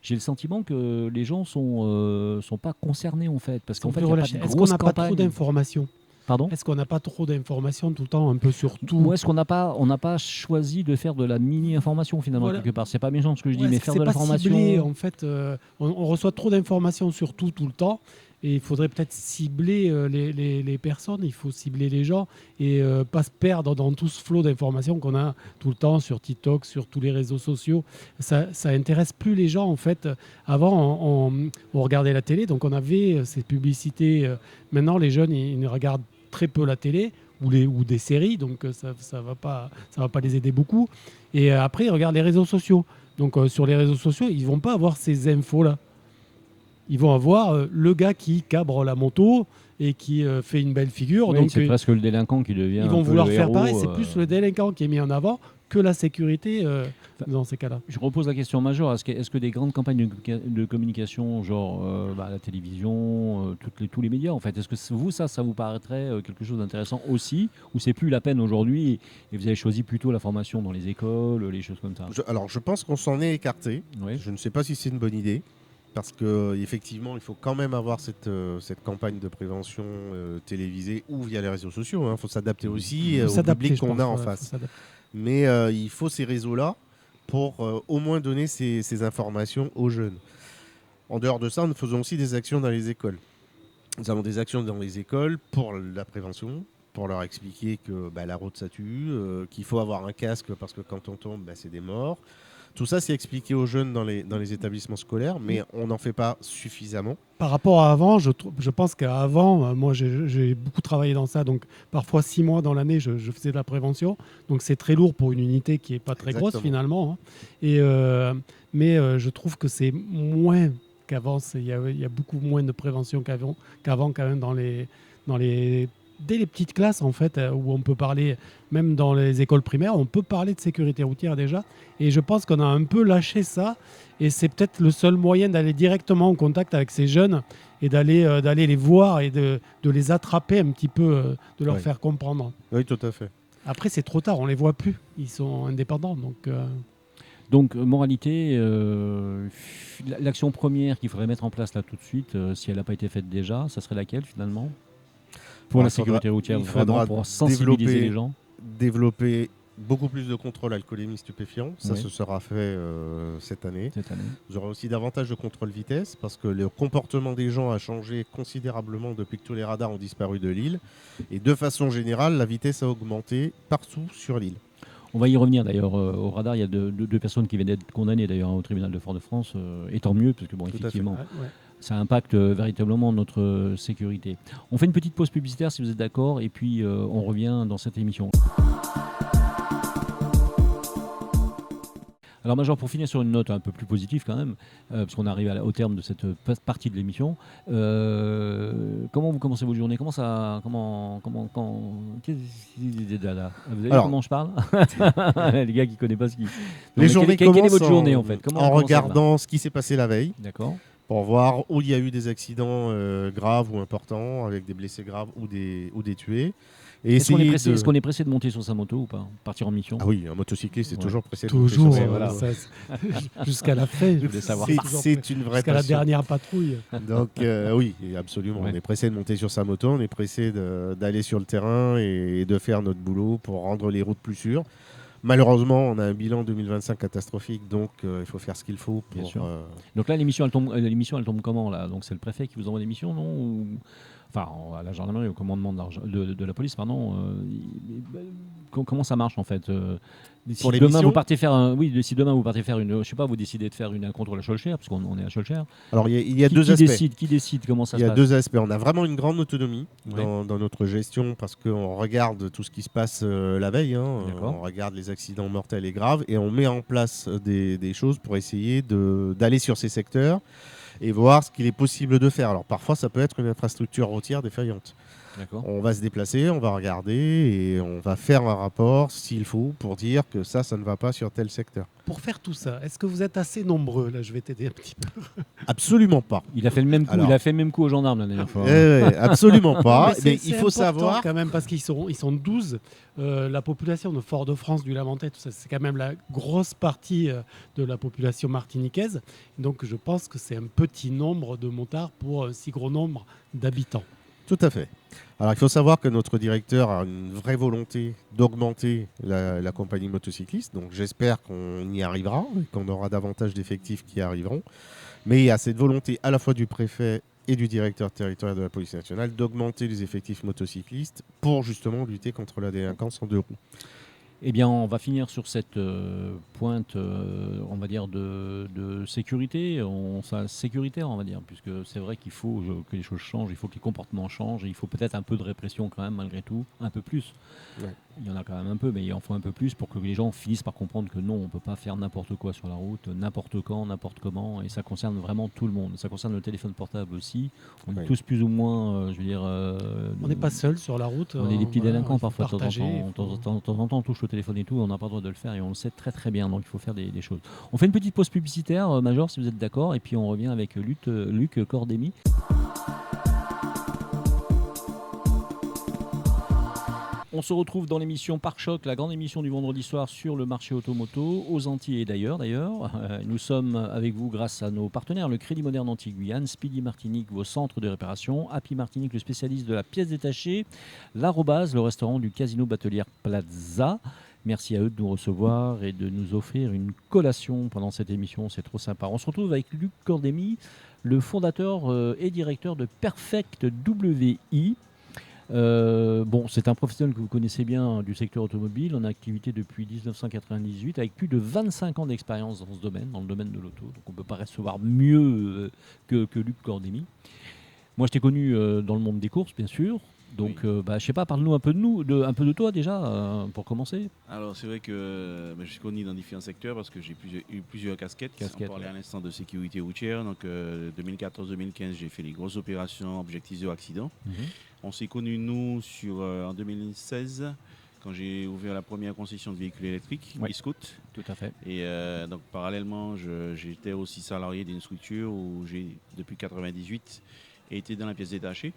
j'ai le sentiment que les gens sont pas concernés, en fait. Parce qu'en fait, est-ce qu'on n'a pas trop d'informations? Pardon ? Est-ce qu'on n'a pas trop d'informations tout le temps, un peu sur tout? Ou est-ce qu'on n'a pas choisi de faire de la mini-information finalement, quelque part? C'est pas méchant ce que je dis, mais faire de l'information... ciblé, en fait, on reçoit trop d'informations sur tout le temps, et il faudrait peut-être cibler les personnes, il faut cibler les gens, et pas se perdre dans tout ce flot d'informations qu'on a tout le temps sur TikTok, sur tous les réseaux sociaux. Ça intéresse plus les gens, en fait. Avant, on regardait la télé, donc on avait ces publicités. Maintenant, les jeunes, ils ne regardent très peu la télé ou des séries, donc ça va pas les aider beaucoup. Et après, ils regardent les réseaux sociaux. Donc sur les réseaux sociaux, ils vont pas avoir ces infos-là. Ils vont avoir le gars qui cabre la moto et qui fait une belle figure. Oui, donc c'est presque le délinquant qui devient. Ils vont vouloir faire pareil. C'est plus le délinquant qui est mis en avant que la sécurité dans ces cas-là. Je repose la question majeure. Est-ce que des grandes campagnes de communication, genre la télévision, tous les médias, en fait, est-ce que ça vous paraîtrait quelque chose d'intéressant aussi, ou c'est plus la peine aujourd'hui et vous avez choisi plutôt la formation dans les écoles, les choses comme ça? Alors, je pense qu'on s'en est écarté. Oui. Je ne sais pas si c'est une bonne idée. Parce qu'effectivement, il faut quand même avoir cette campagne de prévention télévisée ou via les réseaux sociaux. Il faut s'adapter aussi au public qu'on a en face. Mais il faut ces réseaux-là pour au moins donner ces informations aux jeunes. En dehors de ça, nous faisons aussi des actions dans les écoles. Nous avons des actions dans les écoles pour la prévention, pour leur expliquer que la route ça tue, qu'il faut avoir un casque parce que quand on tombe, c'est des morts. Tout ça, c'est expliqué aux jeunes dans les établissements scolaires, mais on n'en fait pas suffisamment. Par rapport à avant, je pense qu'avant, moi j'ai beaucoup travaillé dans ça, donc parfois 6 mois dans l'année, je faisais de la prévention. Donc c'est très lourd pour une unité qui n'est pas très grosse finalement. Et, mais je trouve que c'est moins qu'avant. Il y a beaucoup moins de prévention qu'avant quand même dans les dès les petites classes, en fait, où on peut parler, même dans les écoles primaires, on peut parler de sécurité routière déjà. Et je pense qu'on a un peu lâché ça. Et c'est peut-être le seul moyen d'aller directement en contact avec ces jeunes et d'aller les voir et de les attraper un petit peu, de leur faire comprendre. Oui, tout à fait. Après, c'est trop tard, on les voit plus. Ils sont indépendants, Donc, moralité, l'action première qu'il faudrait mettre en place là tout de suite, si elle n'a pas été faite déjà, ça serait laquelle finalement pour la sécurité routière, vraiment pour sensibiliser les gens? Développer beaucoup plus de contrôle alcoolémie stupéfiants, ça ce sera fait cette année. Vous aurez aussi davantage de contrôle vitesse parce que le comportement des gens a changé considérablement depuis que tous les radars ont disparu de l'île. Et de façon générale, la vitesse a augmenté partout sur l'île. On va y revenir d'ailleurs au radar. Il y a deux personnes qui viennent d'être condamnées d'ailleurs au tribunal de Fort-de-France, et tant mieux parce que bon, effectivement, ça impacte véritablement notre sécurité. On fait une petite pause publicitaire si vous êtes d'accord, et puis on revient dans cette émission. Alors Major, pour finir sur une note un peu plus positive quand même, parce qu'on arrive au terme de cette partie de l'émission, comment vous commencez vos journées? Vous savez comment je parle? Les gars qui ne connaissent pas ce qui... Les journées quelle est votre journée en fait? En regardant ce qui s'est passé la veille. D'accord. Pour voir où il y a eu des accidents graves ou importants, avec des blessés graves ou des tués. Est-ce qu'on est pressé de monter sur sa moto ou pas? Partir en mission? Ah oui, un motocycliste est toujours pressé de monter sur sa moto. Jusqu'à la fin. C'est une vraie Jusqu'à la dernière patrouille. Donc oui, absolument. On est pressé de monter sur sa moto, on est pressé d'aller sur le terrain et de faire notre boulot pour rendre les routes plus sûres. Malheureusement, on a un bilan 2025 catastrophique, donc il faut faire ce qu'il faut pour... Bien sûr. Donc là, l'émission, elle tombe comment là? Donc c'est le préfet qui vous envoie l'émission, non? Ou... Enfin, à la gendarmerie, au commandement de la police, pardon. Comment ça marche en fait? Si demain vous partez faire une, je sais pas, vous décidez de faire un contrôle à Schoelcher, parce qu'on est à Schoelcher. Alors il y a deux aspects. Qui décide comment ça se passe? Il y a deux aspects. On a vraiment une grande autonomie dans notre gestion parce qu'on regarde tout ce qui se passe la veille. On regarde les accidents mortels et graves et on met en place des choses pour essayer d'aller sur ces secteurs et voir ce qu'il est possible de faire. Alors parfois, ça peut être une infrastructure routière défaillante. On va se déplacer, on va regarder et on va faire un rapport s'il faut pour dire que ça ne va pas sur tel secteur. Pour faire tout ça, est-ce que vous êtes assez nombreux? Là, je vais t'aider un petit peu. Absolument pas. Il a fait le même coup, il a fait le même coup aux gendarmes la dernière fois. Absolument pas. Mais il faut savoir quand même parce qu'ils sont 12. La population de Fort-de-France, du Lamentais, tout ça, c'est quand même la grosse partie de la population martiniquaise. Donc, je pense que c'est un petit nombre de motards pour un si gros nombre d'habitants. Tout à fait. Alors, il faut savoir que notre directeur a une vraie volonté d'augmenter la compagnie motocycliste. Donc, j'espère qu'on y arrivera et qu'on aura davantage d'effectifs qui arriveront. Mais il y a cette volonté à la fois du préfet et du directeur territorial de la police nationale d'augmenter les effectifs motocyclistes pour justement lutter contre la délinquance en deux roues. Eh bien, on va finir sur cette pointe, on va dire, de sécurité, sécuritaire, on va dire, puisque c'est vrai qu'il faut que les choses changent, il faut que les comportements changent, et il faut peut-être un peu de répression quand même, malgré tout, un peu plus. Ouais. Il y en a quand même un peu, mais il en faut un peu plus pour que les gens finissent par comprendre que non, on ne peut pas faire n'importe quoi sur la route, n'importe quand, n'importe comment, et ça concerne vraiment tout le monde. Ça concerne le téléphone portable aussi. On est tous plus ou moins, je veux dire... on n'est pas seul sur la route. On est des petits délinquants parfois, de temps en temps, on touche le téléphone et tout, on n'a pas le droit de le faire et on le sait très très bien, donc il faut faire des choses. On fait une petite pause publicitaire, Major, si vous êtes d'accord, et puis on revient avec Luc Cordémy. On se retrouve dans l'émission Pare-Choc, la grande émission du vendredi soir sur le marché automoto, aux Antilles et d'ailleurs. Nous sommes avec vous grâce à nos partenaires, le Crédit Moderne Antilles-Guyane, Speedy Martinique, vos centres de réparation, Happy Martinique, le spécialiste de la pièce détachée, l'Arrobase, le restaurant du Casino Batelière Plaza. Merci à eux de nous recevoir et de nous offrir une collation pendant cette émission, c'est trop sympa. On se retrouve avec Luc Cordémy, le fondateur et directeur de Perfect WI. C'est un professionnel que vous connaissez bien du secteur automobile, en activité depuis 1998, avec plus de 25 ans d'expérience dans ce domaine, dans le domaine de l'auto. Donc on ne peut pas recevoir mieux que Luc Cordémy. Moi, je t'ai connu dans le monde des courses, bien sûr. Donc, je sais pas, parle-nous un peu un peu de toi déjà, pour commencer. Alors, c'est vrai que je suis connu dans différents secteurs parce que j'ai eu plusieurs casquettes. On parlait à l'instant de sécurité routière. Donc, 2014-2015, j'ai fait les grosses opérations Objectif Zéro Accident. On s'est connus, nous, en 2016, quand j'ai ouvert la première concession de véhicules électriques, e-Scoot. Tout à fait. Et donc, parallèlement, j'étais aussi salarié d'une structure où j'ai, depuis 1998, été dans la pièce détachée.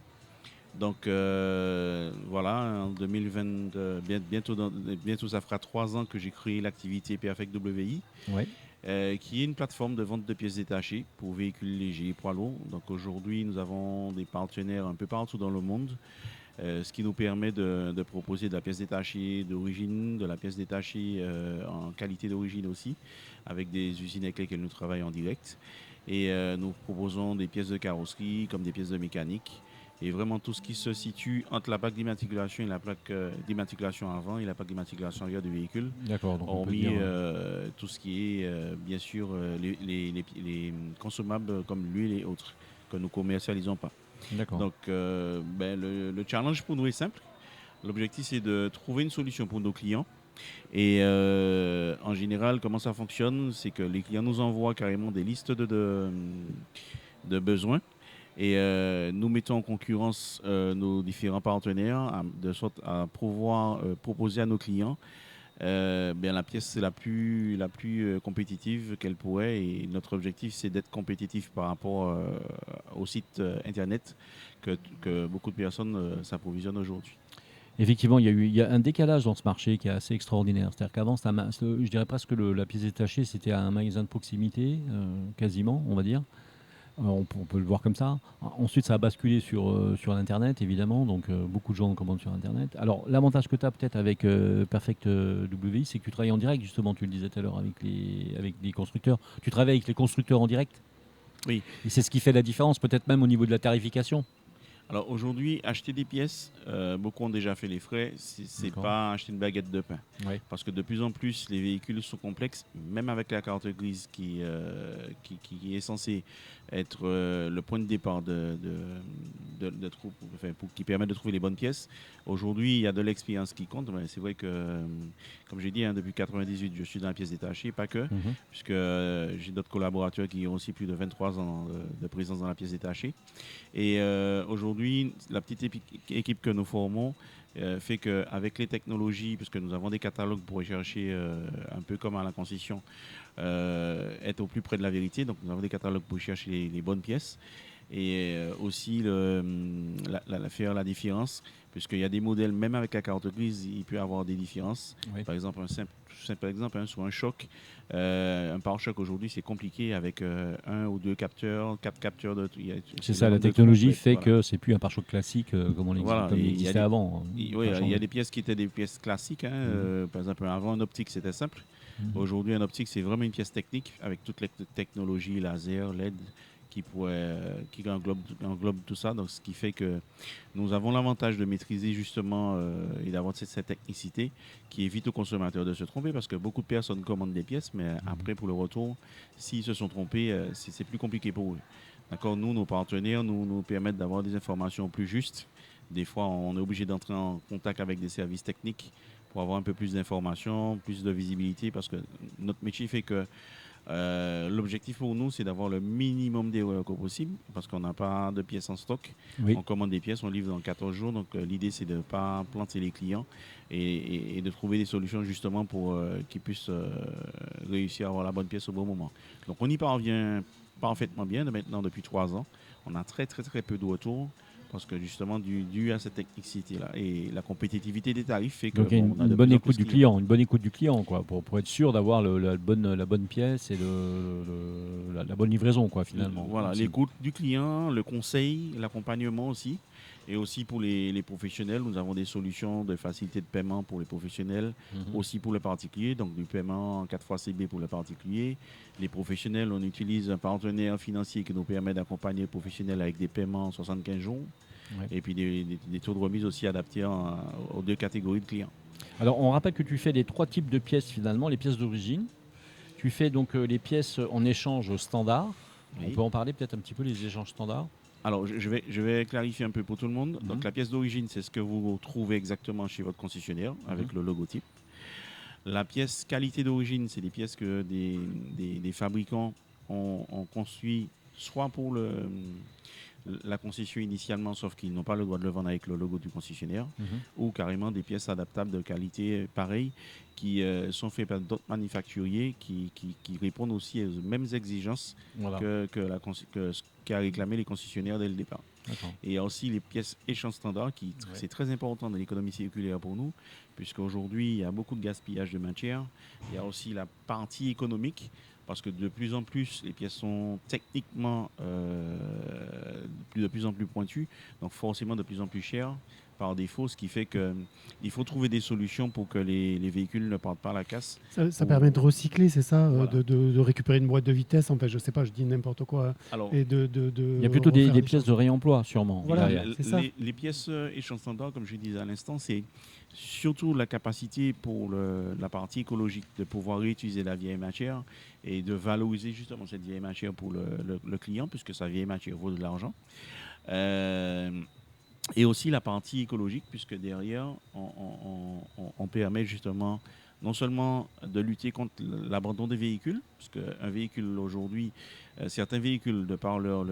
Donc voilà, en 2020, bientôt ça fera 3 ans que j'ai créé l'activité Perfect WI, qui est une plateforme de vente de pièces détachées pour véhicules légers et poids lourds. Donc aujourd'hui, nous avons des partenaires un peu partout dans le monde, ce qui nous permet de proposer de la pièce détachée d'origine, de la pièce détachée en qualité d'origine aussi, avec des usines avec lesquelles nous travaillons en direct. Et nous proposons des pièces de carrosserie comme des pièces de mécanique. Et vraiment tout ce qui se situe entre la plaque d'immatriculation et la plaque d'immatriculation avant et la plaque d'immatriculation arrière du véhicule. D'accord. Donc hormis tout ce qui est, bien sûr, les consommables comme l'huile et autres, que nous ne commercialisons pas. D'accord. Donc, le challenge pour nous est simple. L'objectif, c'est de trouver une solution pour nos clients. Et en général, comment ça fonctionne? C'est que les clients nous envoient carrément des listes de besoins. Et nous mettons en concurrence nos différents partenaires de sorte à pouvoir proposer à nos clients la pièce la plus compétitive qu'elle pourrait. Et notre objectif, c'est d'être compétitif par rapport au site internet que beaucoup de personnes s'approvisionnent aujourd'hui. Effectivement, il y a un décalage dans ce marché qui est assez extraordinaire. C'est-à-dire qu'avant, je dirais presque que la pièce détachée, c'était un magasin de proximité, quasiment, on va dire. On peut le voir comme ça. Ensuite, ça a basculé sur l'Internet, évidemment. Donc, beaucoup de gens commandent sur Internet. Alors, l'avantage que tu as peut-être avec Perfect WI, c'est que tu travailles en direct, justement. Tu le disais tout à l'heure avec les constructeurs. Tu travailles avec les constructeurs en direct. Oui. Et c'est ce qui fait la différence, peut-être même au niveau de la tarification. Alors aujourd'hui, acheter des pièces, beaucoup ont déjà fait les frais, c'est pas acheter une baguette de pain. Ouais. Parce que de plus en plus, les véhicules sont complexes, même avec la carte grise qui est censée être le point de départ qui permet de trouver les bonnes pièces. Aujourd'hui, il y a de l'expérience qui compte. Mais c'est vrai que, comme j'ai dit, depuis 1998, je suis dans la pièce détachée, pas que, puisque j'ai d'autres collaborateurs qui ont aussi plus de 23 ans de présence dans la pièce détachée. Et aujourd'hui, la petite équipe que nous formons fait qu'avec les technologies, puisque nous avons des catalogues pour rechercher un peu comme à la concession, être au plus près de la vérité. Donc nous avons des catalogues pour chercher les bonnes pièces et aussi faire la différence, puisqu'il y a des modèles, même avec la carte grise, il peut y avoir des différences. Oui. Par exemple, un simple exemple, sur un choc, un pare-choc aujourd'hui, c'est compliqué avec 1 ou 2 capteurs, 4 capteurs. C'est ça, la technologie fait que c'est plus un pare-choc classique comme on l'existait avant. Oui, il y a des pièces qui étaient des pièces classiques. Par exemple, avant, un optique, c'était simple. Aujourd'hui, un optique, c'est vraiment une pièce technique avec toutes les technologies, laser, LED, qui englobe tout ça. Donc, ce qui fait que nous avons l'avantage de maîtriser justement et d'avoir cette technicité qui évite aux consommateurs de se tromper, parce que beaucoup de personnes commandent des pièces, mais après, pour le retour, s'ils se sont trompés, c'est plus compliqué pour eux. D'accord? Nous, nos partenaires nous permettent d'avoir des informations plus justes. Des fois, on est obligé d'entrer en contact avec des services techniques pour avoir un peu plus d'informations, plus de visibilité, parce que notre métier fait que l'objectif pour nous, c'est d'avoir le minimum d'erreurs possible, parce qu'on n'a pas de pièces en stock. Oui. On commande des pièces, on livre dans 14 jours. Donc l'idée, c'est de ne pas planter les clients et de trouver des solutions justement pour qu'ils puissent réussir à avoir la bonne pièce au bon moment. Donc on y parvient parfaitement bien maintenant depuis 3 ans. On a très très très peu de retours, parce que justement, dû à cette technicité-là et la compétitivité des tarifs fait que... Donc, une bonne écoute du client, quoi, pour être sûr d'avoir la bonne pièce et la bonne livraison, quoi, finalement. Voilà, l'écoute du client, le conseil, l'accompagnement aussi. Et aussi pour les professionnels, nous avons des solutions de facilité de paiement pour les professionnels, aussi pour les particuliers, donc du paiement en 4 fois CB pour les particuliers. Les professionnels, on utilise un partenaire financier qui nous permet d'accompagner les professionnels avec des paiements en 75 jours. Ouais. Et puis des taux de remise aussi adaptés aux 2 catégories de clients. Alors, on rappelle que tu fais les 3 types de pièces finalement, les pièces d'origine. Tu fais donc les pièces en échange standard. Oui. On peut en parler peut-être un petit peu, les échanges standards. Alors, je vais clarifier un peu pour tout le monde. Donc, la pièce d'origine, c'est ce que vous trouvez exactement chez votre concessionnaire avec le logotype. La pièce qualité d'origine, c'est des pièces que des fabricants ont construit soit pour la concession initialement, sauf qu'ils n'ont pas le droit de le vendre avec le logo du concessionnaire, ou carrément des pièces adaptables de qualité pareille qui sont faites par d'autres manufacturiers qui répondent aussi aux mêmes exigences que ce qu'a réclamé les concessionnaires dès le départ. Et il y a aussi les pièces échange standard c'est très important dans l'économie circulaire pour nous, puisqu'aujourd'hui il y a beaucoup de gaspillage de matière. Il y a aussi la partie économique, parce que de plus en plus, les pièces sont techniquement de plus en plus pointues, donc forcément de plus en plus chères par défaut, ce qui fait qu'il faut trouver des solutions pour que les véhicules ne partent pas à la casse. Ça permet de recycler, c'est ça, voilà. de récupérer une boîte de vitesse, en fait, je sais pas, je dis n'importe quoi. Alors, et il y a plutôt des pièces de réemploi, sûrement. Voilà, c'est ça. Les pièces échange standard, comme je disais à l'instant, c'est surtout la capacité pour la partie écologique de pouvoir réutiliser la vieille matière et de valoriser justement cette vieille matière pour le client, puisque sa vieille matière vaut de l'argent. Et aussi la partie écologique, puisque derrière, on permet justement non seulement de lutter contre l'abandon des véhicules, parce qu'un véhicule aujourd'hui, certains véhicules, de par leur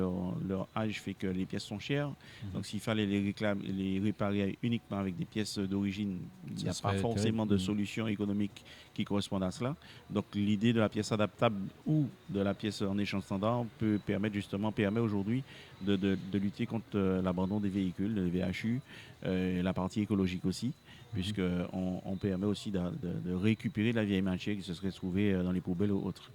âge, fait que les pièces sont chères. Donc s'il fallait les réparer uniquement avec des pièces d'origine, il n'y a pas forcément de solution économique qui corresponde à cela. Donc l'idée de la pièce adaptable ou de la pièce en échange standard permet aujourd'hui de lutter contre l'abandon des véhicules, le VHU, la partie écologique aussi, puisqu'on permet aussi de récupérer de la vieille matière qui se serait trouvée dans les poubelles ou autres.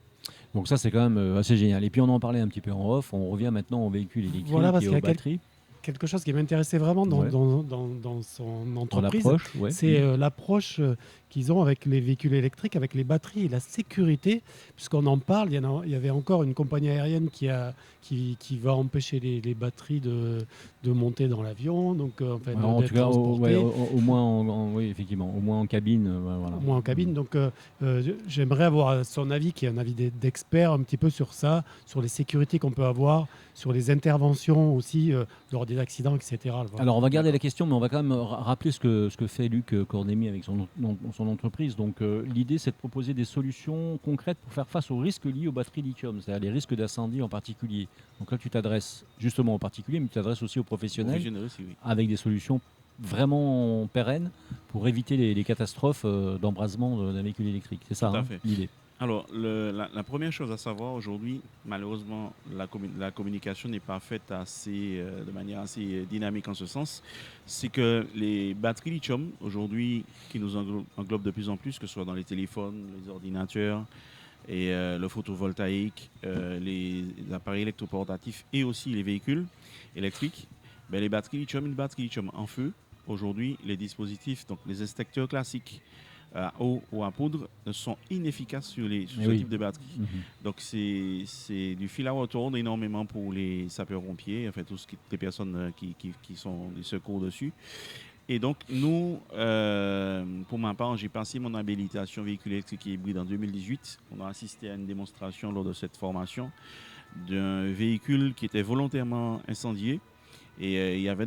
Donc ça, c'est quand même assez génial. Et puis on en parlait un petit peu en off, on revient maintenant aux véhicules électriques et aux batteries. Quelque chose qui m'intéressait vraiment dans son entreprise, c'est l'approche qu'ils ont avec les véhicules électriques, avec les batteries et la sécurité, puisqu'on en parle, il y avait encore une compagnie aérienne qui va empêcher les batteries de monter dans l'avion, donc en tout cas, au moins, oui, effectivement, au moins en cabine. Voilà. Au moins en cabine, donc j'aimerais avoir son avis, qui est un avis d'expert un petit peu sur ça, sur les sécurités qu'on peut avoir, sur les interventions aussi lors des accidents, etc. Voilà. Alors on va garder la question, mais on va quand même rappeler ce que fait Luc Cornemi avec son entreprise. Donc l'idée, c'est de proposer des solutions concrètes pour faire face aux risques liés aux batteries lithium, c'est-à-dire les risques d'incendie en particulier. Donc là, tu t'adresses justement aux particuliers, mais tu t'adresses aussi aux professionnels aussi, oui. Avec des solutions vraiment pérennes pour éviter les catastrophes d'embrasement d'un véhicule électrique. C'est ça l'idée. Alors, la première chose à savoir aujourd'hui, malheureusement, la communication n'est pas faite de manière assez dynamique en ce sens, c'est que les batteries lithium, aujourd'hui, qui nous englobent de plus en plus, que ce soit dans les téléphones, les ordinateurs, et le photovoltaïque, les appareils électroportatifs et aussi les véhicules électriques, les batteries lithium, une batterie lithium en feu, aujourd'hui, les dispositifs, donc les extincteurs classiques, à eau ou à poudre, sont inefficaces sur ce type de batterie. Donc c'est du fil à retordre énormément pour les sapeurs-pompiers, enfin toutes les personnes qui sont des secours dessus. Et donc nous, pour ma part, j'ai passé mon habilitation véhicule électrique et hybride en 2018. On a assisté à une démonstration lors de cette formation d'un véhicule qui était volontairement incendié. Et il y avait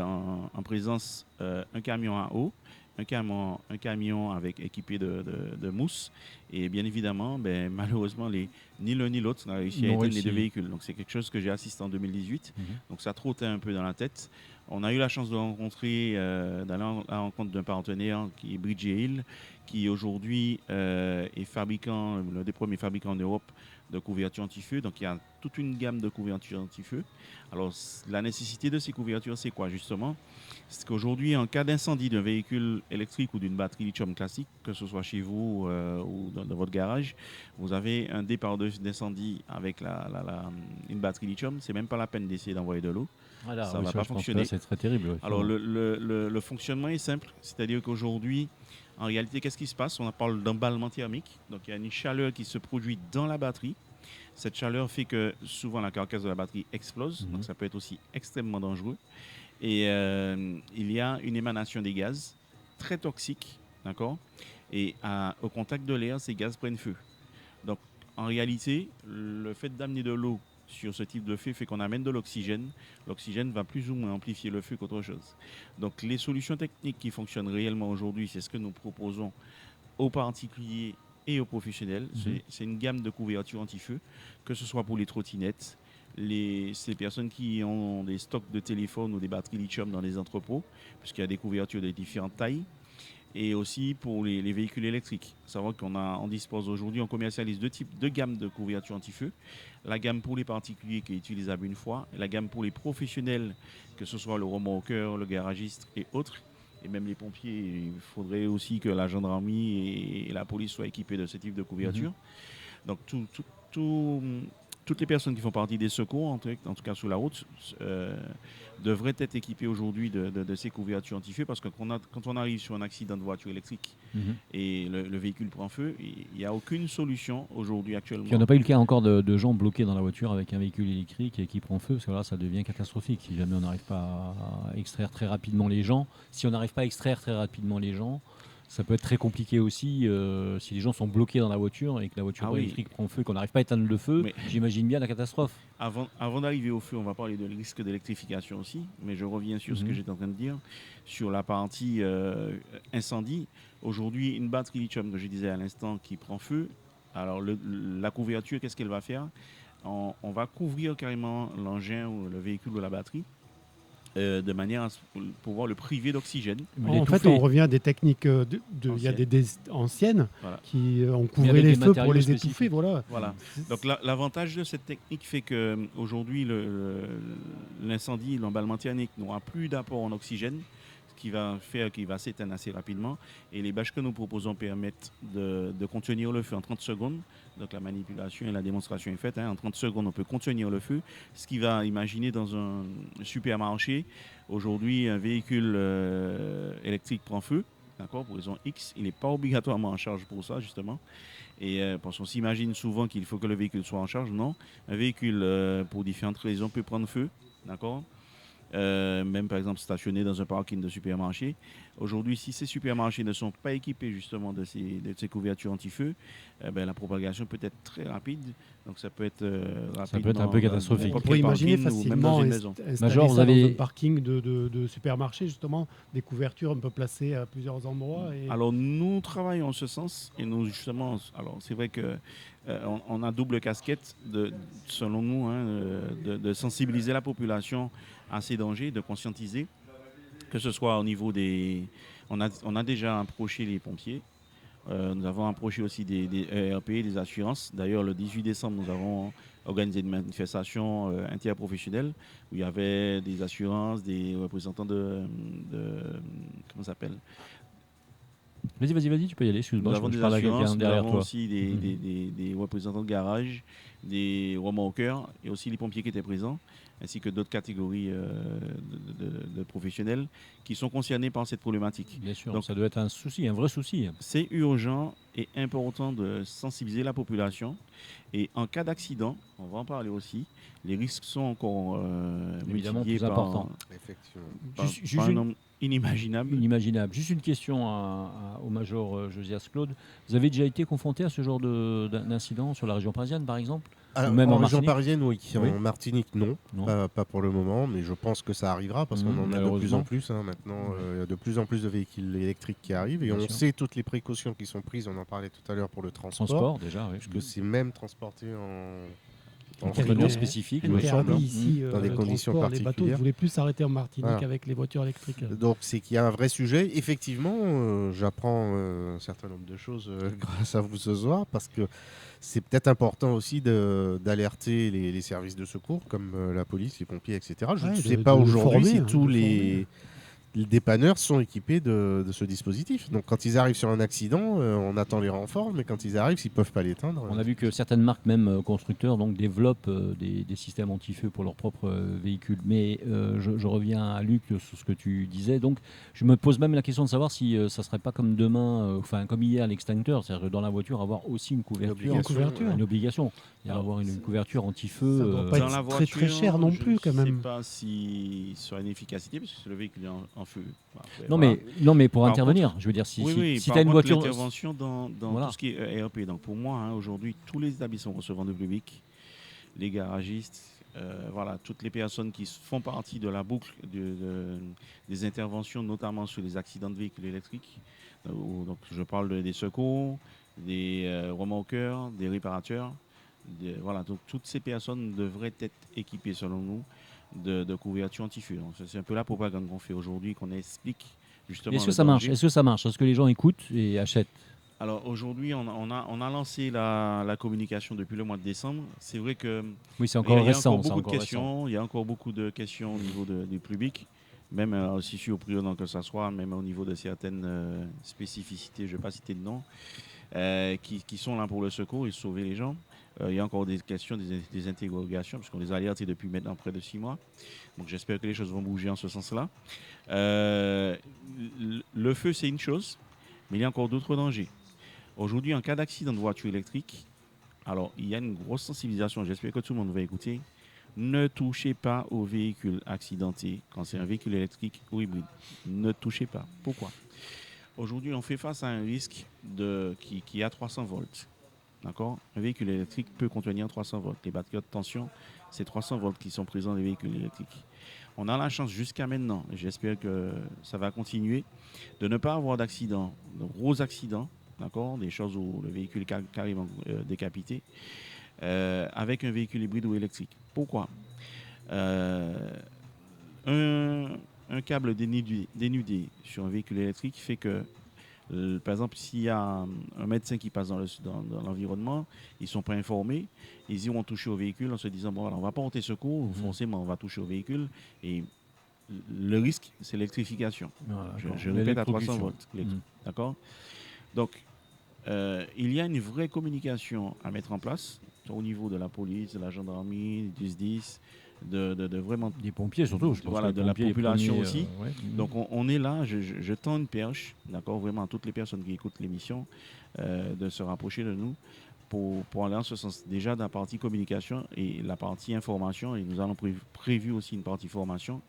en présence un camion à eau, un camion équipé de mousse. Et bien évidemment, malheureusement, ni l'un ni l'autre n'a réussi à éteindre les deux véhicules. Donc c'est quelque chose que j'ai assisté en 2018. Donc ça trottait un peu dans la tête. On a eu la chance de d'aller à la rencontre d'un partenaire qui est Bridge Hill, qui aujourd'hui est fabricant, l'un des premiers fabricants en Europe de couvertures anti-feu. Donc il y a toute une gamme de couvertures anti-feu. Alors la nécessité de ces couvertures, c'est quoi justement? C'est qu'aujourd'hui, en cas d'incendie d'un véhicule électrique ou d'une batterie lithium classique, que ce soit chez vous ou dans votre garage, vous avez un départ d'incendie avec une batterie lithium, c'est même pas la peine d'essayer d'envoyer de l'eau. Voilà, ça ne va pas fonctionner. C'est très terrible. Alors le fonctionnement est simple, c'est-à-dire qu'aujourd'hui, en réalité, qu'est-ce qui se passe? On parle d'emballement thermique. Donc il y a une chaleur qui se produit dans la batterie. Cette chaleur fait que souvent la carcasse de la batterie explose, donc ça peut être aussi extrêmement dangereux. Et il y a une émanation des gaz très toxiques, d'accord? Et au contact de l'air, ces gaz prennent feu. Donc en réalité, le fait d'amener de l'eau sur ce type de feu fait qu'on amène de l'oxygène. L'oxygène va plus ou moins amplifier le feu qu'autre chose. Donc les solutions techniques qui fonctionnent réellement aujourd'hui, c'est ce que nous proposons aux particuliers et aux professionnels. C'est une gamme de couvertures anti-feu, que ce soit pour les trottinettes, ces personnes qui ont des stocks de téléphones ou des batteries lithium dans les entrepôts, puisqu'il y a des couvertures de différentes tailles, et aussi pour les véhicules électriques. Savoir qu'on dispose aujourd'hui, on commercialise deux gammes de couvertures anti-feu. La gamme pour les particuliers qui est utilisable une fois, et la gamme pour les professionnels, que ce soit le remorqueur, le garagiste et autres, et même les pompiers. Il faudrait aussi que la gendarmerie et la police soient équipés de ce type de couverture. Donc toutes les personnes qui font partie des secours, en tout cas sur la route, devraient être équipées aujourd'hui de ces couvertures anti-feu, parce que quand on arrive sur un accident de voiture électrique et le véhicule prend feu, il n'y a aucune solution aujourd'hui actuellement. Il n'y a pas eu le cas encore de gens bloqués dans la voiture avec un véhicule électrique et qui prend feu, parce que là ça devient catastrophique si jamais on n'arrive pas à extraire très rapidement les gens. Si on n'arrive pas à extraire très rapidement les gens, ça peut être très compliqué aussi si les gens sont bloqués dans la voiture et que la voiture électrique prend feu, qu'on n'arrive pas à éteindre le feu. Mais j'imagine bien la catastrophe. Avant d'arriver au feu, on va parler de risque d'électrification aussi, mais je reviens sur ce que j'étais en train de dire, sur la partie incendie. Aujourd'hui, une batterie lithium, que je disais à l'instant, qui prend feu, alors la couverture, qu'est-ce qu'elle va faire ? On va couvrir carrément l'engin ou le véhicule ou la batterie, de manière à pouvoir le priver d'oxygène. En fait, on revient à des techniques il y a des anciennes qui ont couvert les feux pour les étouffer. Voilà. Donc l'avantage de cette technique fait qu'aujourd'hui, l'incendie, l'emballement thermique n'aura plus d'apport en oxygène, ce qui va faire qu'il va s'éteindre assez rapidement. Et les bâches que nous proposons permettent de contenir le feu en 30 secondes. Donc la manipulation et la démonstration est faite. En 30 secondes, on peut contenir le feu. Ce qui va imaginer dans un supermarché. Aujourd'hui, un véhicule électrique prend feu. D'accord, pour raison X, il n'est pas obligatoirement en charge pour ça, justement. Et parce qu'on s'imagine souvent qu'il faut que le véhicule soit en charge. Non, un véhicule, pour différentes raisons, peut prendre feu. D'accord. Même par exemple stationné dans un parking de supermarché. Aujourd'hui, si ces supermarchés ne sont pas équipés justement de ces couvertures anti-feu, la propagation peut être très rapide. Donc ça peut être rapidement, ça peut être un peu catastrophique. On peut imaginer facilement Major, vous avez dans un parking de supermarché, justement, des couvertures un peu placées à plusieurs endroits. Alors nous travaillons en ce sens, et nous justement, alors c'est vrai que on a double casquette selon nous, de sensibiliser la population à ces dangers, de conscientiser, que ce soit au niveau des... On a déjà approché les pompiers, nous avons approché aussi des ERP, des assurances. D'ailleurs, le 18 décembre, nous avons organisé une manifestation interprofessionnelle où il y avait des assurances, des représentants comment ça s'appelle ? Vas-y, tu peux y aller. Excuse-moi, nous avons des assurances, nous avons aussi des représentants de garage, des remorqueurs et aussi les pompiers qui étaient présents, ainsi que d'autres catégories de professionnels qui sont concernés par cette problématique. Bien sûr, donc, ça doit être un souci, un vrai souci. C'est urgent et important de sensibiliser la population. Et en cas d'accident, on va en parler aussi, les risques sont encore évidemment multipliés plus importants. Par un nombre inimaginable. Juste une question au Major Josias Claude. Vous avez déjà été confronté à ce genre d'incident sur la région parisienne, par exemple ? Alors, ou même en en région Martinique ? parisienne, oui. En Martinique, non. Pas pour le moment, mais je pense que ça arrivera parce qu'on en a de plus en plus. Maintenant, il y a de plus en plus de véhicules électriques qui arrivent et on sait toutes les précautions qui sont prises. On en parlait tout à l'heure pour le transport. Déjà, oui. Parce que c'est même transporté en conteneur spécifique, ici, dans des conditions particulières. Les bateaux ne voulaient plus s'arrêter en Martinique avec les voitures électriques. Donc c'est qu'il y a un vrai sujet. Effectivement, j'apprends un certain nombre de choses grâce à vous ce soir, parce que c'est peut-être important aussi d'alerter les services de secours, comme la police, les pompiers, etc. Je ne sais pas aujourd'hui si tous les dépanneurs sont équipés de ce dispositif. Donc quand ils arrivent sur un accident, on attend les renforts, mais quand ils arrivent, s'ils ne peuvent pas l'éteindre... On a vu que certaines marques, même constructeurs, donc, développent des systèmes anti-feu pour leurs propres véhicules. Mais je reviens à Luc sur ce que tu disais. Donc je me pose même la question de savoir si ça ne serait pas comme demain, comme hier, l'extincteur, c'est-à-dire dans la voiture avoir aussi une couverture. Une obligation. Avoir une couverture anti-feu. Ça ne doit pas être très cher non plus quand même. Je ne sais pas si sur une efficacité, parce que le véhicule est en feu. Après, non, mais pour intervenir, je veux dire, si tu as une voiture... L'intervention dans tout ce qui est ERP. Donc pour moi, aujourd'hui, tous les établissements recevant de public les garagistes, voilà, toutes les personnes qui font partie de la boucle des interventions, notamment sur les accidents de véhicules électriques. Donc, je parle des secours, des remorqueurs, des réparateurs. Voilà, donc toutes ces personnes devraient être équipées, selon nous, de couverture anti-feu. C'est un peu la propagande qu'on fait aujourd'hui, qu'on explique justement. Est-ce que ça marche? Est-ce que ça marche? Est-ce que les gens écoutent et achètent? Alors aujourd'hui, on a lancé la communication depuis le mois de décembre. C'est vrai que oui, c'est encore récent. Il y a encore beaucoup de questions au niveau du public, même aussi surprenant que ça soit, même au niveau de certaines spécificités, je ne vais pas citer de nom, qui sont là pour le secours et sauver les gens. Il y a encore des questions, des interrogations, puisqu'on les a alertés depuis maintenant près de 6 mois. Donc j'espère que les choses vont bouger en ce sens-là. Le feu, c'est une chose, mais il y a encore d'autres dangers. Aujourd'hui, en cas d'accident de voiture électrique, alors il y a une grosse sensibilisation, j'espère que tout le monde va écouter. Ne touchez pas aux véhicules accidentés quand c'est un véhicule électrique ou hybride. Ne touchez pas. Pourquoi? Aujourd'hui, on fait face à un risque qui a 300 volts. D'accord? Un véhicule électrique peut contenir 300 volts. Les batteries de tension, c'est 300 volts qui sont présents dans les véhicules électriques. On a la chance jusqu'à maintenant, et j'espère que ça va continuer, de ne pas avoir d'accidents, de gros accidents, d'accord? Des choses où le véhicule est carrément décapité, avec un véhicule hybride ou électrique. Pourquoi? Un câble dénudé sur un véhicule électrique fait que, par exemple, s'il y a un médecin qui passe dans l'environnement, ils ne sont pas informés, ils iront toucher au véhicule en se disant, bon, alors, on ne va pas porter secours, forcément on va toucher au véhicule, et le risque, c'est l'électrification. Voilà, je répète, à 300 volts. D'accord? Donc, il y a une vraie communication à mettre en place au niveau de la police, de la gendarmerie, du SDIS, de vraiment des pompiers surtout, je pense. Voilà, de la population aussi. Ouais. Donc on est là, je tends une perche, d'accord, vraiment à toutes les personnes qui écoutent l'émission, de se rapprocher de nous pour aller en ce sens. Déjà dans la partie communication et la partie information, et nous allons prévu aussi une partie formation.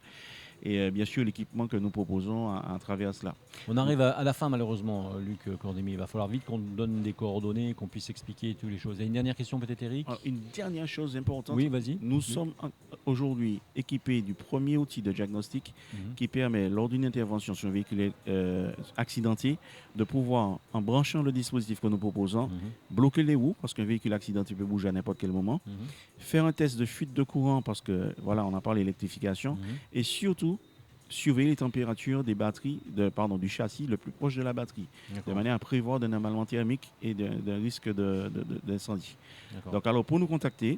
Et bien sûr l'équipement que nous proposons à travers cela. On arrive à la fin malheureusement, Luc Cordémy. Il va falloir vite qu'on donne des coordonnées, qu'on puisse expliquer toutes les choses. Et une dernière question peut-être, Eric? Alors, une dernière chose importante. Oui, vas-y. Nous sommes aujourd'hui équipés du premier outil de diagnostic qui permet, lors d'une intervention sur un véhicule accidenté, de pouvoir, en branchant le dispositif que nous proposons, bloquer les roues, parce qu'un véhicule accidenté peut bouger à n'importe quel moment, faire un test de fuite de courant, parce que, voilà, on a parlé d'électrification, et surtout, surveiller les températures des batteries, du châssis le plus proche de la batterie, de manière à prévoir d'un emballement thermique et d'un risque d'incendie. Donc, alors, pour nous contacter,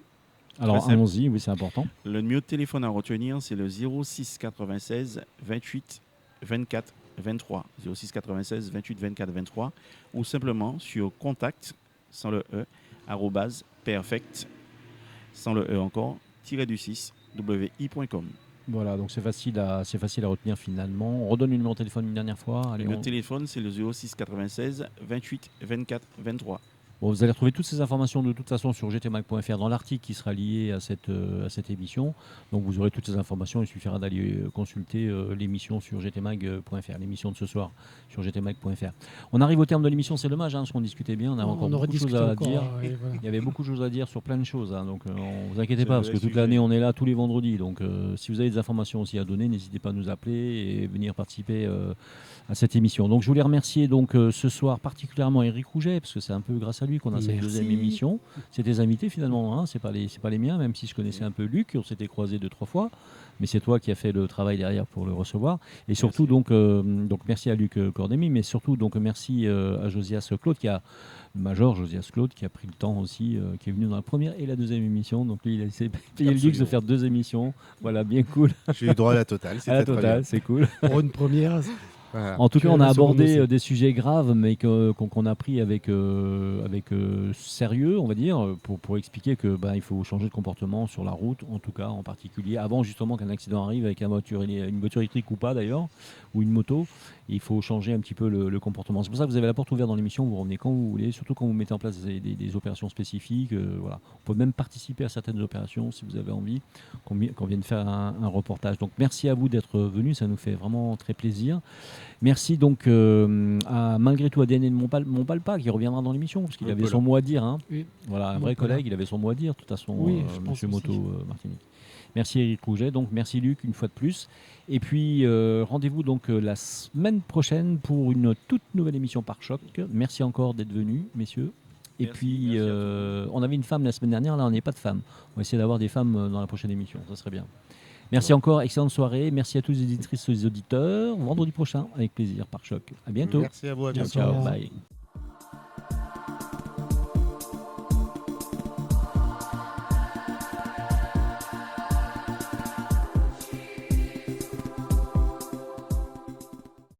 alors allons-y, oui, c'est important. Le numéro de téléphone à retenir, c'est le 06 96 28 24 23. 06 96 28 24 23, ou simplement sur contact, sans le E, @perfect, sans le E encore, -du6, wi.com. Voilà, donc c'est facile à retenir finalement. On redonne le numéro de téléphone une dernière fois. Allez, le téléphone, c'est le 06 96 28 24 23. Bon, vous allez retrouver toutes ces informations de toute façon sur gtmag.fr dans l'article qui sera lié à cette émission. Donc vous aurez toutes ces informations. Il suffira d'aller consulter l'émission sur gtmag.fr, l'émission de ce soir sur gtmag.fr. On arrive au terme de l'émission, c'est dommage, parce qu'on discutait bien. On a encore beaucoup de choses à dire. Voilà. Il y avait beaucoup de choses à dire sur plein de choses. Donc ne vous inquiétez pas, parce que toute l'année on est là tous les vendredis. Donc si vous avez des informations aussi à donner, n'hésitez pas à nous appeler et venir participer à cette émission. Donc je voulais remercier ce soir particulièrement Eric Rouget, parce que c'est un peu grâce à lui qu'on a cette deuxième émission. C'est tes invités finalement, c'est pas les miens, même si je connaissais un peu Luc, on s'était croisés 2-3 fois, mais c'est toi qui as fait le travail derrière pour le recevoir. Et surtout donc merci à Luc Cordémy, mais surtout donc merci à Josias Claude Major Josias Claude qui a pris le temps aussi, qui est venu dans la première et la deuxième émission. Donc lui, il a payé le luxe de faire 2 émissions. Voilà, bien cool. J'ai eu droit à la totale. À la totale, c'est cool. Pour une première. Voilà. En tout cas, on a abordé des sujets graves, mais qu'on a pris avec sérieux, on va dire, pour expliquer que il faut changer de comportement sur la route, en tout cas, en particulier, avant justement qu'un accident arrive avec une voiture électrique ou pas d'ailleurs, ou une moto. Il faut changer un petit peu le comportement. C'est pour ça que vous avez la porte ouverte dans l'émission, vous revenez quand vous voulez, surtout quand vous mettez en place des opérations spécifiques. Voilà. On peut même participer à certaines opérations si vous avez envie, qu'on vienne faire un reportage. Donc merci à vous d'être venu, ça nous fait vraiment très plaisir. Merci donc à malgré tout à DNA de Montpalpa qui reviendra dans l'émission, parce qu'il avait son mot à dire. Hein. Oui. Voilà, un vrai collègue, il avait son mot à dire, de toute façon, Oui, Monsieur Moto Martinique. Merci Éric Rouget, donc merci Luc une fois de plus. Et puis rendez-vous donc la semaine prochaine pour une toute nouvelle émission par Choc. Merci encore d'être venus, messieurs. Et Merci, puis merci on avait une femme la semaine dernière, là on n'est pas de femmes. On va essayer d'avoir des femmes dans la prochaine émission, ça serait bien. Merci encore, excellente soirée. Merci à tous les éditrices et les auditeurs. Vendredi prochain, avec plaisir, par Choc. À bientôt. Merci à vous. À bientôt. Ciao, bye.